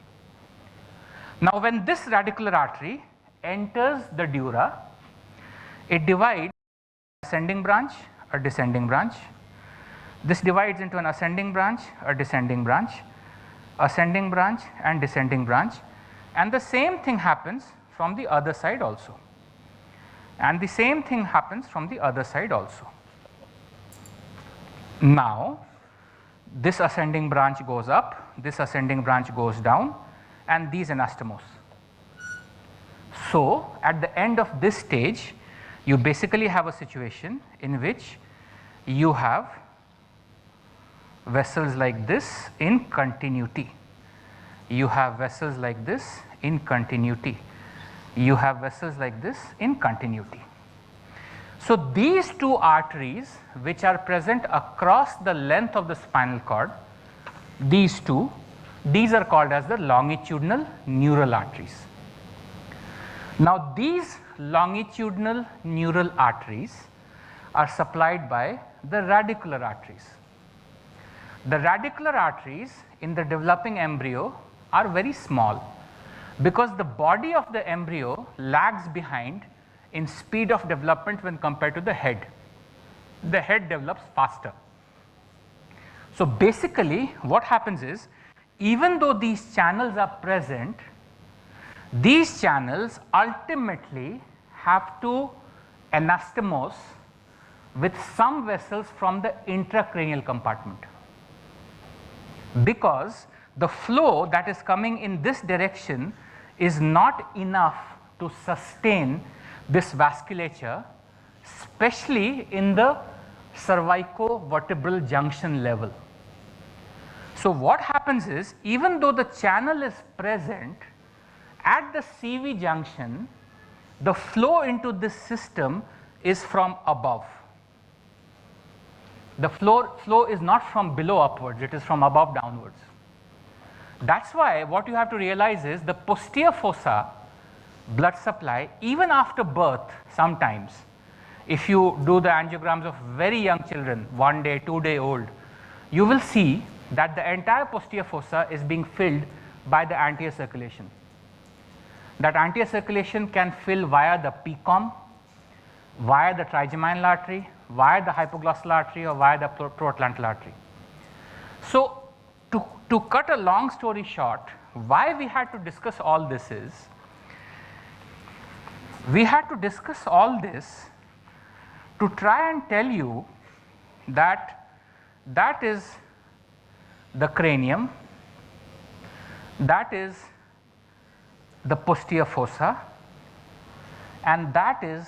B: Now when this radicular artery enters the dura, it divides ascending branch, a descending branch. This divides into an ascending branch, a descending branch, ascending branch and descending branch, and the same thing happens from the other side also. And the same thing happens from the other side also. Now, this ascending branch goes up, this ascending branch goes down, and these anastomose. So, at the end of this stage, you basically have a situation in which you have vessels like this in continuity. You have vessels like this in continuity. You have vessels like this in continuity. So, these two arteries which are present across the length of the spinal cord, these two, these are called as the longitudinal neural arteries. Now, these longitudinal neural arteries are supplied by the radicular arteries. The radicular arteries in the developing embryo are very small because the body of the embryo lags behind in speed of development when compared to the head. The head develops faster. So, basically what happens is, even though these channels are present, these channels ultimately have to anastomose with some vessels from the intracranial compartment, because the flow that is coming in this direction is not enough to sustain this vasculature, especially in the cervicovertebral junction level. So, what happens is, even though the channel is present at the CV junction, the flow into this system is from above. The flow is not from below upwards, it is from above downwards. That is why what you have to realize is the posterior fossa blood supply, even after birth sometimes, if you do the angiograms of very young children, 1 day, 2 day old, you will see that the entire posterior fossa is being filled by the anterior circulation. That anterior circulation can fill via the PCOM, via the trigeminal artery, via the hypoglossal artery, or via the proatlantal artery. So, to cut a long story short, why we had to discuss all this is, we had to discuss all this to try and tell you that that is the cranium, that is the posterior fossa, and that is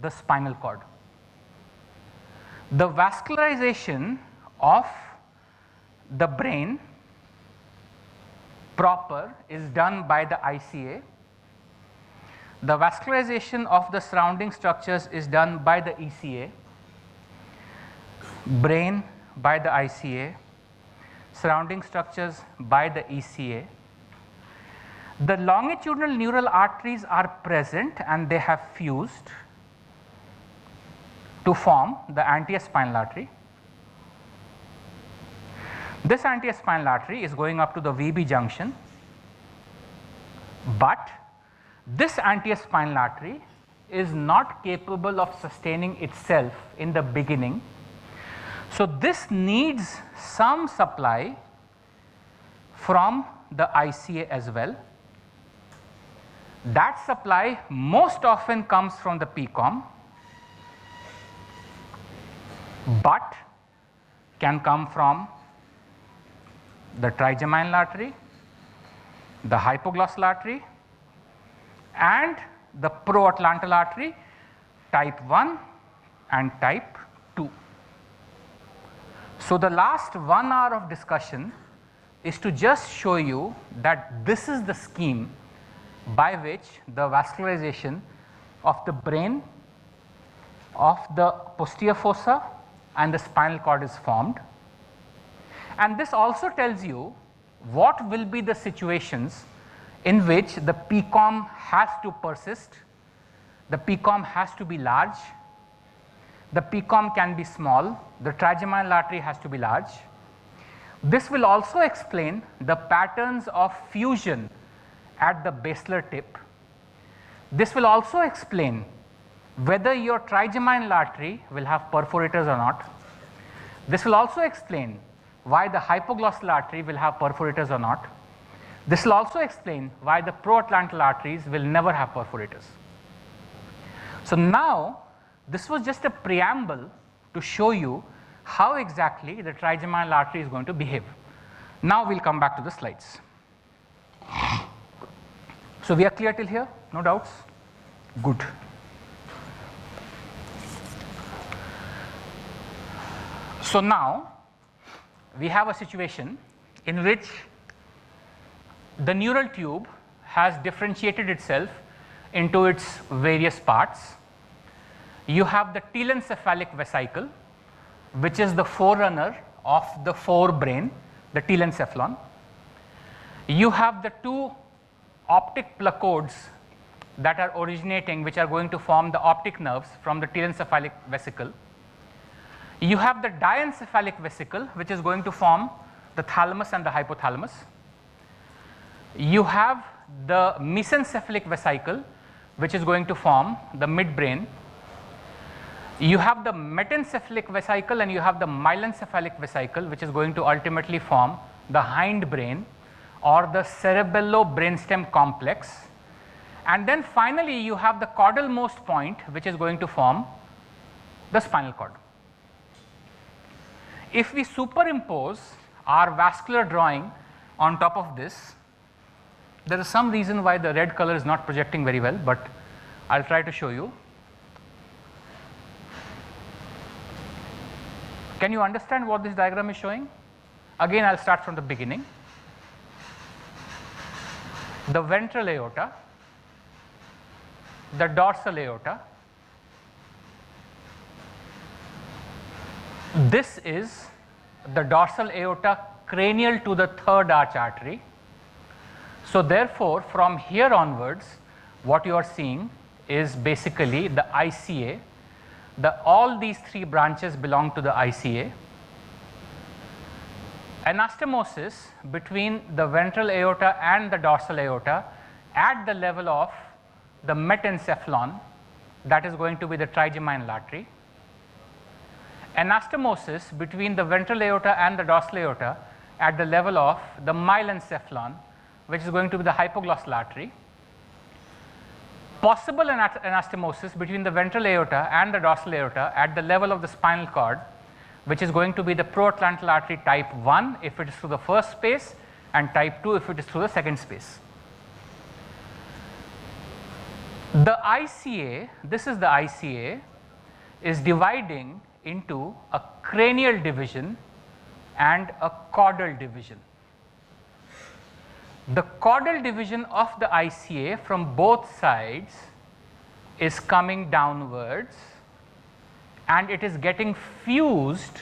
B: the spinal cord. The vascularization of the brain proper is done by the ICA. The vascularization of the surrounding structures is done by the ECA, brain by the ICA, surrounding structures by the ECA. The longitudinal neural arteries are present and they have fused to form the anterior spinal artery. This anterior spinal artery is going up to the VB junction, but this anterior spinal artery is not capable of sustaining itself in the beginning. So, this needs some supply from the ICA as well. That supply most often comes from the PCOM, but can come from the trigeminal artery, the hypoglossal artery, and the proatlantal artery type 1 and type 2. So, the last 1 hour of discussion is to just show you that this is the scheme by which the vascularization of the brain, of the posterior fossa and the spinal cord is formed. And this also tells you what will be the situations in which the PCOM has to persist, the PCOM has to be large, the PCOM can be small, the trigeminal artery has to be large, This will also explain the patterns of fusion at the basilar tip. This will also explain whether your trigeminal artery will have perforators or not. This will also explain why the hypoglossal artery will have perforators or not. This will also explain why the proatlantal arteries will never have perforators. So now, this was just a preamble to show you how exactly the trigeminal artery is going to behave. Now we'll come back to the slides. So we are clear till here? No doubts? Good. So now we have a situation in which the neural tube has differentiated itself into its various parts. You have the telencephalic vesicle, which is the forerunner of the forebrain, the telencephalon. You have the two optic placodes that are originating, which are going to form the optic nerves from the telencephalic vesicle. You have the diencephalic vesicle, which is going to form the thalamus and the hypothalamus. You have the mesencephalic vesicle, which is going to form the midbrain. You have the metencephalic vesicle and you have the myelencephalic vesicle, which is going to ultimately form the hindbrain or the cerebello-brainstem complex. And then finally, you have the caudal-most point, which is going to form the spinal cord. If we superimpose our vascular drawing on top of this, there is some reason why the red color is not projecting very well, but I'll try to show you. Can you understand what this diagram is showing? Again, I'll start from the beginning. The ventral aorta, the dorsal aorta. This is the dorsal aorta cranial to the third arch artery. So therefore, from here onwards, what you are seeing is basically the ICA. All these three branches belong to the ICA. Anastomosis between the ventral aorta and the dorsal aorta at the level of the metencephalon, that is going to be the trigeminal artery. Anastomosis between the ventral aorta and the dorsal aorta at the level of the myelencephalon, which is going to be the hypoglossal artery. Possible anastomosis between the ventral aorta and the dorsal aorta at the level of the spinal cord, which is going to be the proatlantal artery type 1 if it is through the first space and type 2 if it is through the second space. The ICA, this is the ICA, is dividing into a cranial division and a caudal division. The caudal division of the ICA from both sides is coming downwards and it is getting fused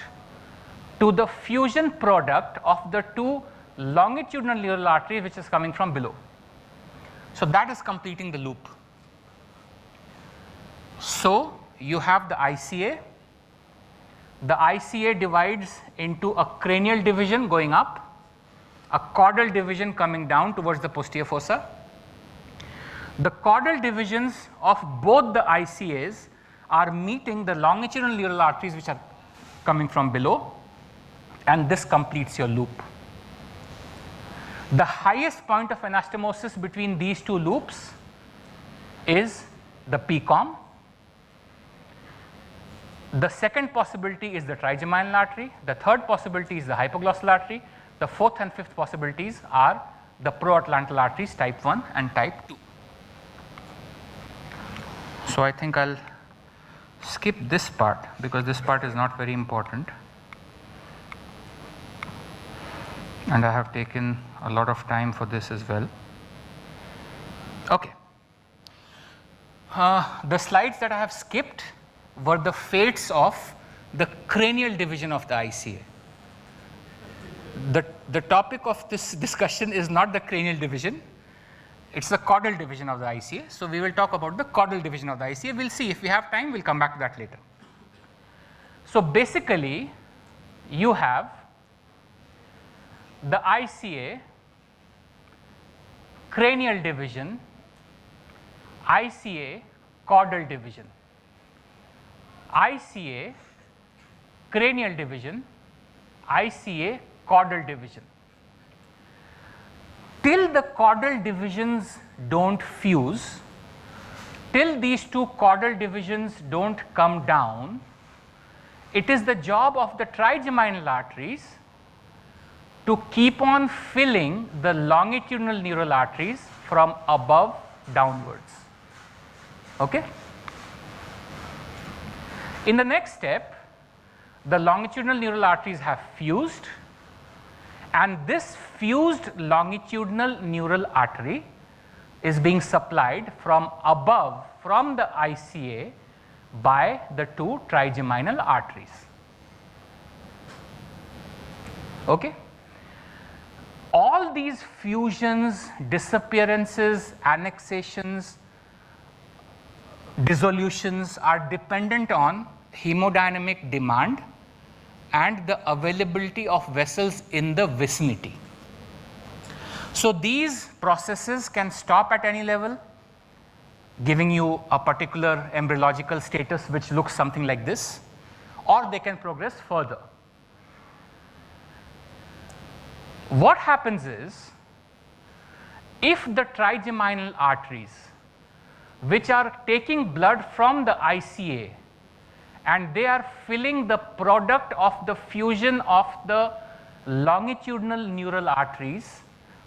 B: to the fusion product of the two longitudinal neural arteries which is coming from below. So that is completing the loop. So you have the ICA. The ICA divides into a cranial division going up, a caudal division coming down towards the posterior fossa. The caudal divisions of both the ICAs are meeting the longitudinal neural arteries which are coming from below, and this completes your loop. The highest point of anastomosis between these two loops is the PCOM. The second possibility is the trigeminal artery. The third possibility is the hypoglossal artery. The fourth and fifth possibilities are the proatlantal arteries type 1 and type 2. So I think I'll skip this part because this part is not very important. And I have taken a lot of time for this as well. Okay. The slides that I have skipped were the fates of the cranial division of the ICA. The topic of this discussion is not the cranial division, it's the caudal division of the ICA. So we will talk about the caudal division of the ICA. We'll see if we have time, we'll come back to that later. So basically, you have the ICA, cranial division, ICA, caudal division, ICA, cranial division, ICA, caudal division. Till the caudal divisions don't fuse, till these two caudal divisions don't come down, it is the job of the trigeminal arteries to keep on filling the longitudinal neural arteries from above downwards. Okay? In the next step, the longitudinal neural arteries have fused, and this fused longitudinal neural artery is being supplied from above, from the ICA, by the two trigeminal arteries. Okay? All these fusions, disappearances, annexations, dissolutions are dependent on hemodynamic demand and the availability of vessels in the vicinity. So these processes can stop at any level, giving you a particular embryological status which looks something like this, or they can progress further. What happens is, if the trigeminal arteries, which are taking blood from the ICA and they are filling the product of the fusion of the longitudinal neural arteries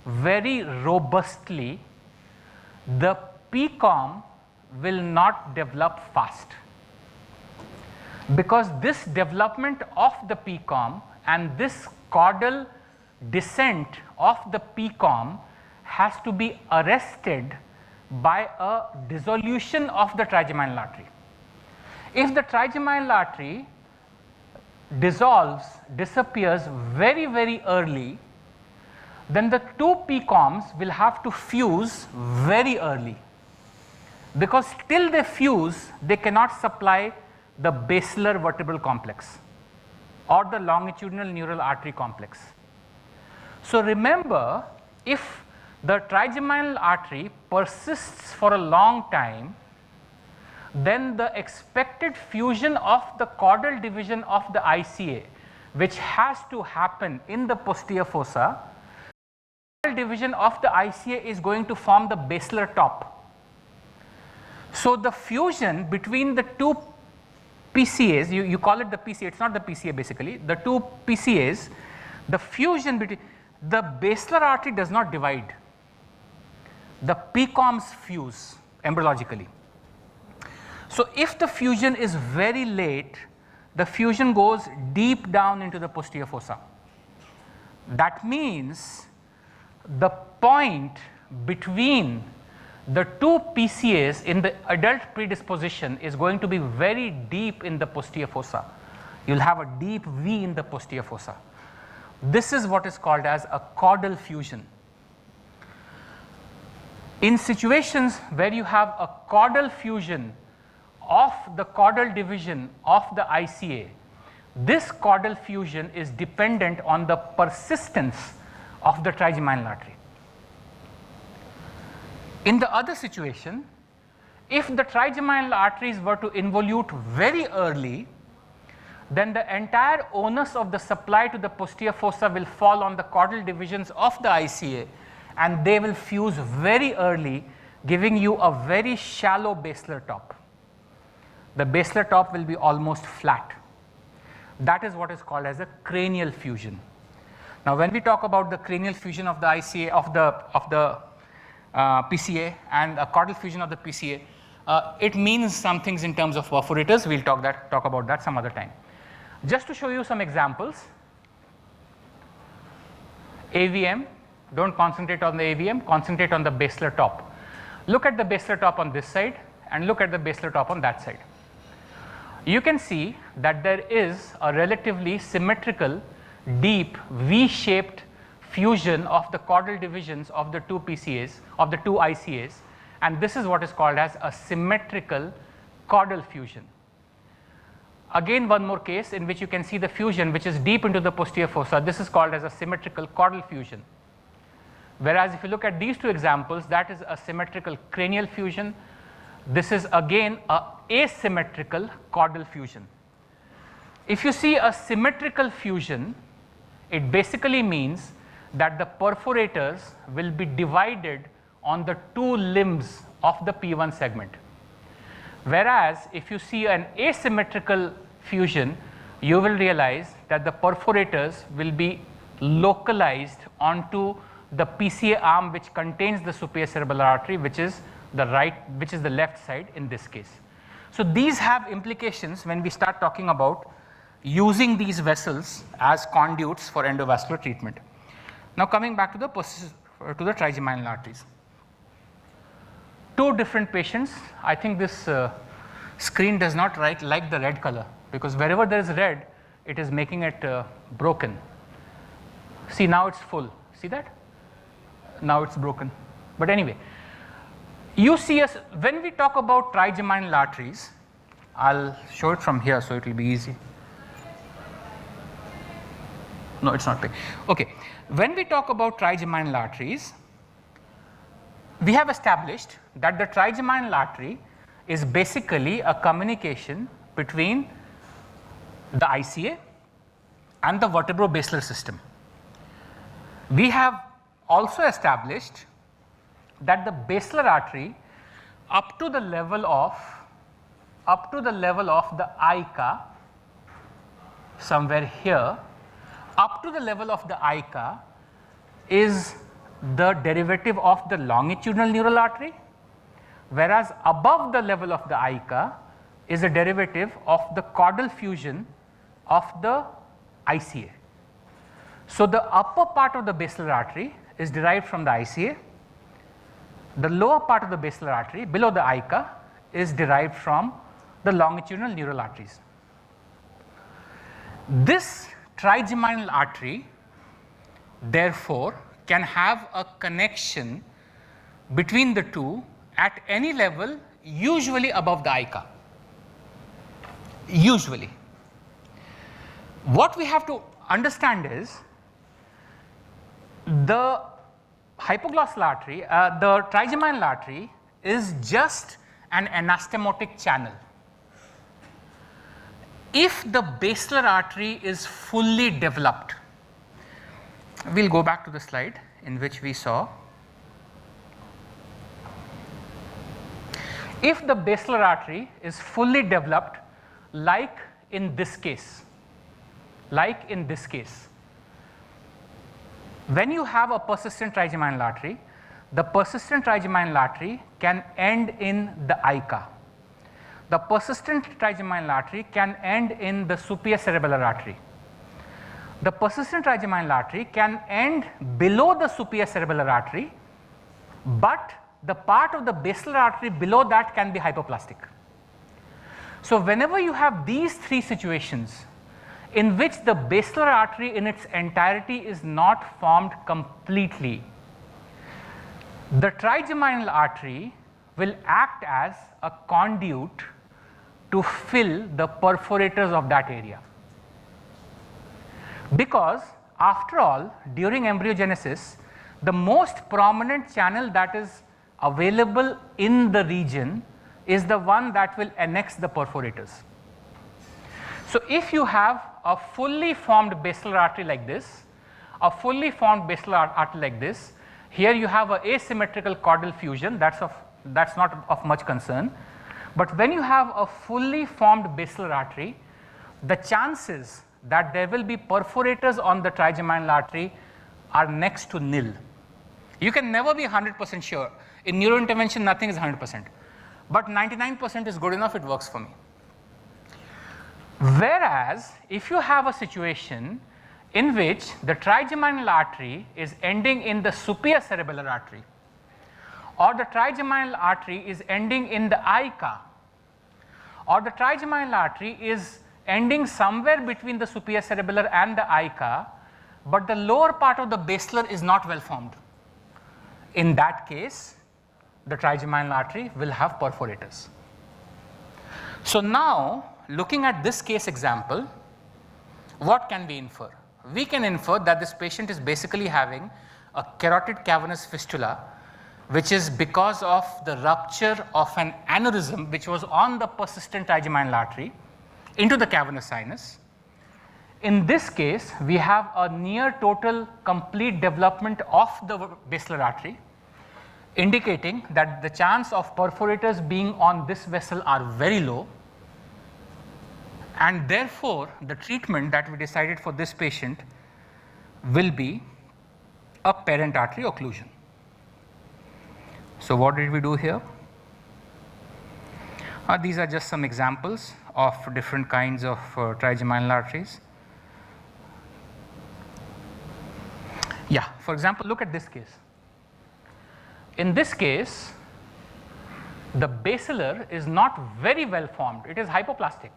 B: very robustly, the PCOM will not develop fast, because this development of the PCOM and this caudal descent of the PCOM has to be arrested by a dissolution of the trigeminal artery. If the trigeminal artery dissolves, disappears very, very early, then the two PCOMs will have to fuse very early, because till they fuse, they cannot supply the basilar vertebral complex or the longitudinal neural artery complex. So remember, if the trigeminal artery persists for a long time, then the expected fusion of the caudal division of the ICA, which has to happen in the posterior fossa, caudal division of the ICA is going to form the basilar top. So the fusion between the two PCAs, you call it the PCA, it's not the PCA basically, the two PCAs, the fusion between, the basilar artery does not divide. The PCOMs fuse embryologically. So if the fusion is very late, the fusion goes deep down into the posterior fossa. That means the point between the two PCAs in the adult predisposition is going to be very deep in the posterior fossa. You'll have a deep V in the posterior fossa. This is what is called as a caudal fusion. In situations where you have a caudal fusion of the caudal division of the ICA, this caudal fusion is dependent on the persistence of the trigeminal artery. In the other situation, if the trigeminal arteries were to involute very early, then the entire onus of the supply to the posterior fossa will fall on the caudal divisions of the ICA, and they will fuse very early, giving you a very shallow basilar top. The basilar top will be almost flat. That is what is called as a cranial fusion. Now, when we talk about the cranial fusion of the ICA, of the PCA and a caudal fusion of the PCA, it means some things in terms of perforators. We'll talk about that some other time. Just to show you some examples, AVM, don't concentrate on the AVM, concentrate on the basilar top. Look at the basilar top on this side and look at the basilar top on that side. You can see that there is a relatively symmetrical, deep, V-shaped fusion of the caudal divisions of the two PCAs, of the two ICAs, and this is what is called as a symmetrical caudal fusion. again one more case in which you can see the fusion which is deep into the posterior fossa. This is called as a symmetrical caudal fusion. Whereas if you look at these two examples, that is a symmetrical cranial fusion. This is again a asymmetrical caudal fusion. If you see a symmetrical fusion, it basically means that the perforators will be divided on the two limbs of the P1 segment. Whereas if you see an asymmetrical fusion, you will realize that the perforators will be localized onto the PCA arm which contains the superior cerebellar artery, which is the left side in this case. So these have implications when we start talking about using these vessels as conduits for endovascular treatment. Now coming back to the trigeminal arteries. Two different patients. I think this screen does not like the red color, because wherever there is red, it is making it broken. See, now it's full. See that? Now it's broken. But anyway, you see us when we talk about trigeminal arteries. I'll show it from here so it will be easy. No, it's not big. Okay. When we talk about trigeminal arteries, we have established that the trigeminal artery is basically a communication between the ICA and the vertebrobasilar system. We have also established that the basilar artery up to the level of the ICA, somewhere here, up to the level of the ICA is the derivative of the longitudinal neural artery, whereas above the level of the ICA is a derivative of the caudal fusion of the ICA. So the upper part of the basilar artery is derived from the ICA. The lower part of the basilar artery below the ICA is derived from the longitudinal neural arteries. This trigeminal artery therefore can have a connection between the two at any level, usually above the ICA. Usually. What we have to understand is the hypoglossal artery, the trigeminal artery is just an anastomotic channel. If the basilar artery is fully developed, we'll go back to the slide in which we saw. If the basilar artery is fully developed, like in this case, when you have a persistent trigeminal artery, the persistent trigeminal artery can end in the ICA. The persistent trigeminal artery can end in the superior cerebellar artery. The persistent trigeminal artery can end below the superior cerebellar artery, but the part of the basilar artery below that can be hypoplastic. So whenever you have these three situations in which the basilar artery in its entirety is not formed completely, the trigeminal artery will act as a conduit to fill the perforators of that area. Because after all, during embryogenesis, the most prominent channel that is available in the region is the one that will annex the perforators. So if you have a fully formed basilar artery like this, here you have an asymmetrical caudal fusion, that's not of much concern. But when you have a fully formed basilar artery, the chances that there will be perforators on the trigeminal artery are next to nil. You can never be 100% sure. In neurointervention, nothing is 100%. But 99% is good enough, it works for me. Whereas, if you have a situation in which the trigeminal artery is ending in the superior cerebellar artery, or the trigeminal artery is ending in the ICA, or the trigeminal artery is ending somewhere between the superior cerebellar and the ICA, but the lower part of the basilar is not well formed. In that case, the trigeminal artery will have perforators. So now looking at this case example, what can we infer? We can infer that this patient is basically having a carotid cavernous fistula, which is because of the rupture of an aneurysm which was on the persistent trigeminal artery into the cavernous sinus. In this case, we have a near total complete development of the basilar artery, indicating that the chance of perforators being on this vessel are very low, and therefore the treatment that we decided for this patient will be a parent artery occlusion. So what did we do here? These are just some examples of different kinds of trigeminal arteries. Yeah, for example, look at this case. In this case, the basilar is not very well formed, it is hypoplastic.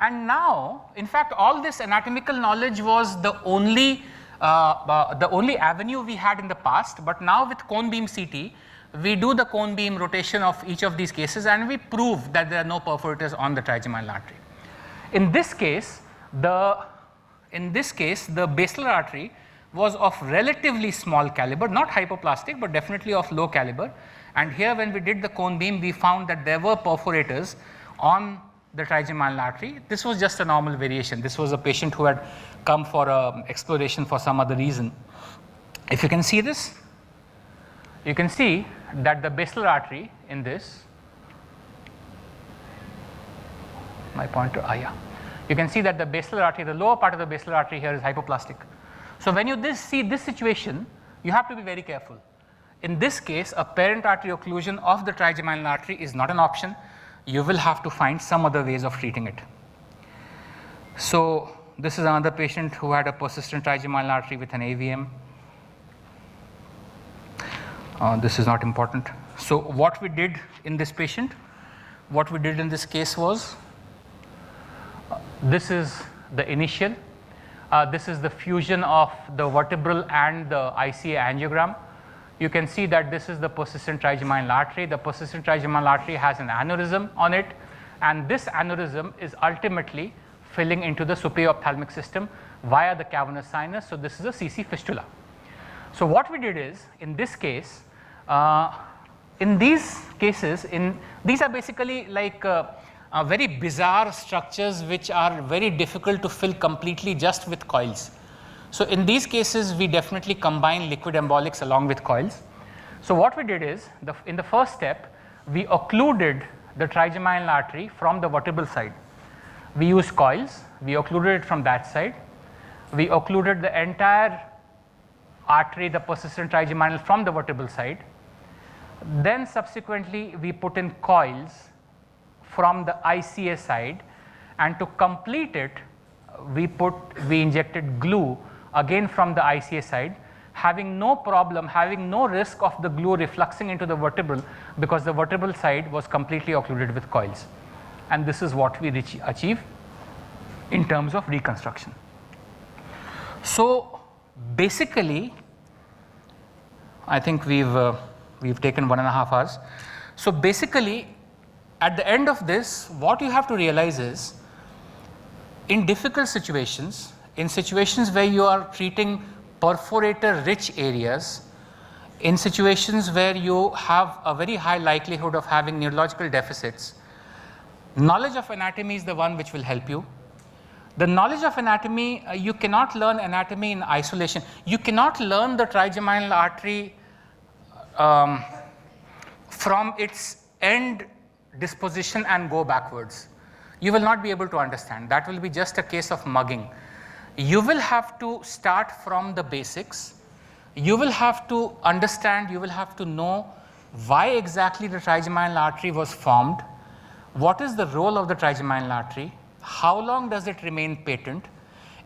B: And now, in fact, all this anatomical knowledge was the only avenue we had in the past, but now with cone beam CT, we do the cone beam rotation of each of these cases and we prove that there are no perforators on the trigeminal artery. In this case, the basilar artery was of relatively small caliber, not hypoplastic, but definitely of low caliber. And here when we did the cone beam, we found that there were perforators on the trigeminal artery. This was just a normal variation. This was a patient who had come for exploration for some other reason. If you can see this, you can see that the basilar artery in this, my pointer, you can see that the basilar artery, the lower part of the basilar artery here is hypoplastic. So when you see this situation, you have to be very careful. In this case, a parent artery occlusion of the trigeminal artery is not an option. You will have to find some other ways of treating it. So this is another patient who had a persistent trigeminal artery with an AVM. This is not important. So what we did in this patient, what we did in this case was, this is the initial. This is the fusion of the vertebral and the ICA angiogram. You can see that this is the persistent trigeminal artery. The persistent trigeminal artery has an aneurysm on it, and this aneurysm is ultimately filling into the superior ophthalmic system via the cavernous sinus. So this is a CC fistula. So what we did is, in this case, in these cases, these are basically like very bizarre structures which are very difficult to fill completely just with coils. So in these cases, we definitely combine liquid embolics along with coils. So what we did is, in the first step, we occluded the trigeminal artery from the vertebral side. We used coils, we occluded it from that side. We occluded the entire artery, the persistent trigeminal, from the vertebral side. Then subsequently, we put in coils from the ICA side, and to complete it, we injected glue again from the ICA side, having no problem, having no risk of the glue refluxing into the vertebral, because the vertebral side was completely occluded with coils. And this is what we achieve in terms of reconstruction. So basically, I think we've taken 1.5 hours. So basically, at the end of this, what you have to realize is, in difficult situations, in situations where you are treating perforator rich areas, in situations where you have a very high likelihood of having neurological deficits, knowledge of anatomy is the one which will help you. The knowledge of anatomy, you cannot learn anatomy in isolation. You cannot learn the trigeminal artery from its end disposition and go backwards. You will not be able to understand. That will be just a case of mugging. You will have to start from the basics. You will have to understand, you will have to know why exactly the trigeminal artery was formed, what is the role of the trigeminal artery, how long does it remain patent.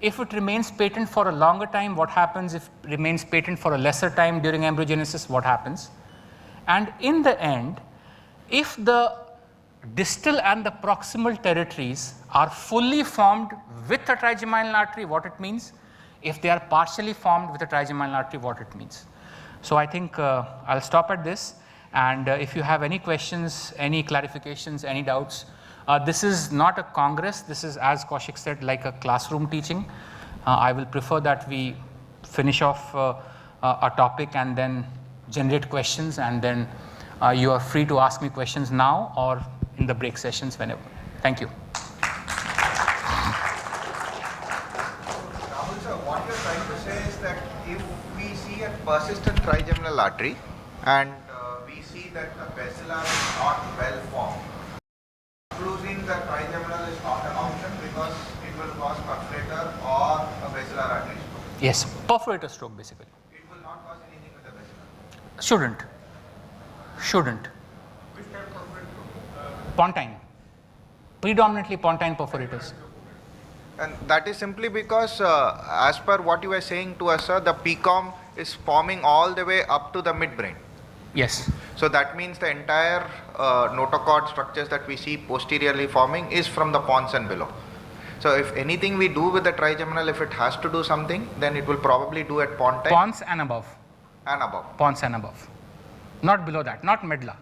B: If it remains patent for a longer time, what happens? If it remains patent for a lesser time during embryogenesis, what happens? And in the end, if the distal and the proximal territories are fully formed with a trigeminal artery, what it means? If they are partially formed with a trigeminal artery, what it means? So I think I'll stop at this, and if you have any questions, any clarifications, any doubts, This is not a congress. This is, as Kaushik said, like a classroom teaching. I will prefer that we finish off a topic and then generate questions, and then you are free to ask me questions now or in the break sessions whenever. Thank you.
A: Rahul sir, what you're trying to say is that if we see a persistent trigeminal artery and we see that the basilar is not well formed, closing the trigeminal is not an option because it will cause perforator or a basilar artery stroke.
B: Yes, perforator stroke basically.
A: It will not cause anything with the basilar.
B: Shouldn't.
A: Which type of perforator?
B: Pontine. Predominantly pontine perforators.
A: And that is simply because, as per what you were saying to us, sir, the PCOM is forming all the way up to the midbrain.
B: Yes.
A: So that means the entire notochord structures that we see posteriorly forming is from the pons and below. So if anything we do with the trigeminal, if it has to do something, then it will probably do at pontine.
B: Pons and above.
A: And above.
B: Pons and above. Not below that, not medulla.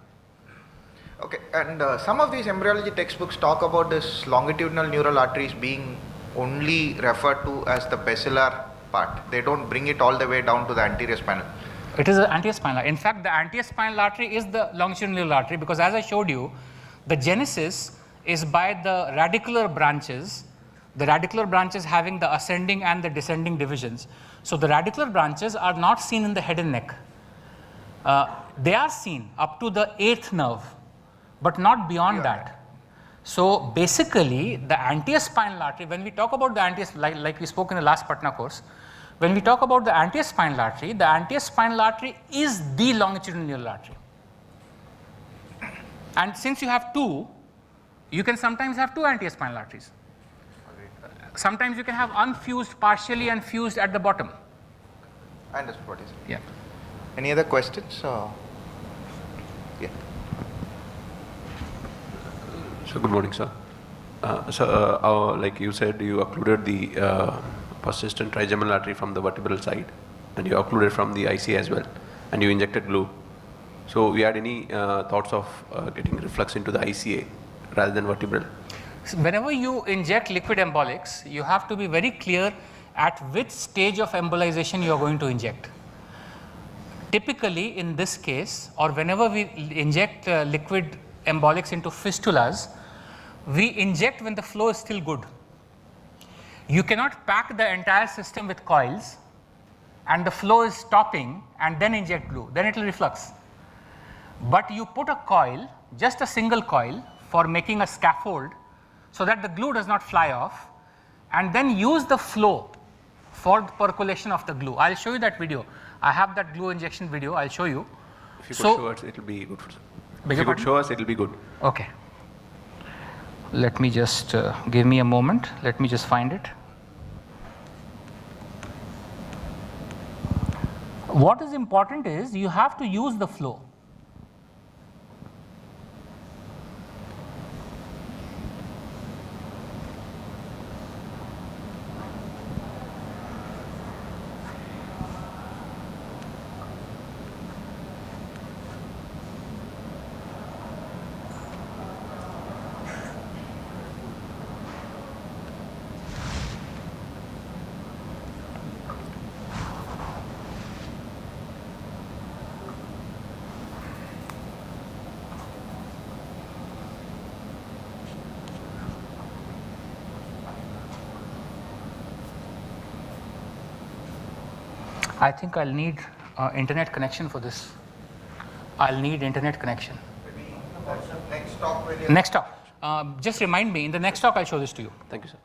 A: Okay, and some of these embryology textbooks talk about this longitudinal neural arteries being only referred to as the basilar part. They don't bring it all the way down to the anterior spinal.
B: It is an anterior spinal artery. In fact, the anterior spinal artery is the longitudinal artery, because as I showed you, the genesis is by the radicular branches having the ascending and the descending divisions. So the radicular branches are not seen in the head and neck. They are seen up to the 8th nerve, but not beyond that. So basically, the anterior spinal artery, when we talk about the anterior, like we spoke in the last Patna course, when we talk about the anterior spinal artery is the longitudinal neural artery. And since you have two, you can sometimes have two anterior spinal arteries. Sometimes you can have unfused, partially and fused at the bottom.
A: I understand what you said.
B: Yeah.
A: Any other questions? Yeah.
C: So good morning, sir. Like you said, you occluded the persistent trigeminal artery from the vertebral side, and you occluded from the IC as well, and you injected glue. So we had any thoughts of getting reflux into the ICA rather than vertebral?
B: So whenever you inject liquid embolics, you have to be very clear at which stage of embolization you are going to inject. Typically, in this case, or whenever we inject liquid embolics into fistulas, we inject when the flow is still good. You cannot pack the entire system with coils and the flow is stopping and then inject glue, then it will reflux. But you put a coil, just a single coil, for making a scaffold so that the glue does not fly off, and then use the flow for the percolation of the glue. I'll show you that video. I have that glue injection video, I'll show you.
C: If you could show us, it will be good. If you could show us, it will be good.
B: Okay. Let me just, give me a moment. Let me just find it. What is important is you have to use the flow. I think I'll need internet connection for this. I'll need internet connection.
A: Maybe next talk.
B: Next talk. Just remind me, in the next talk I'll show this to you.
C: Thank you, sir.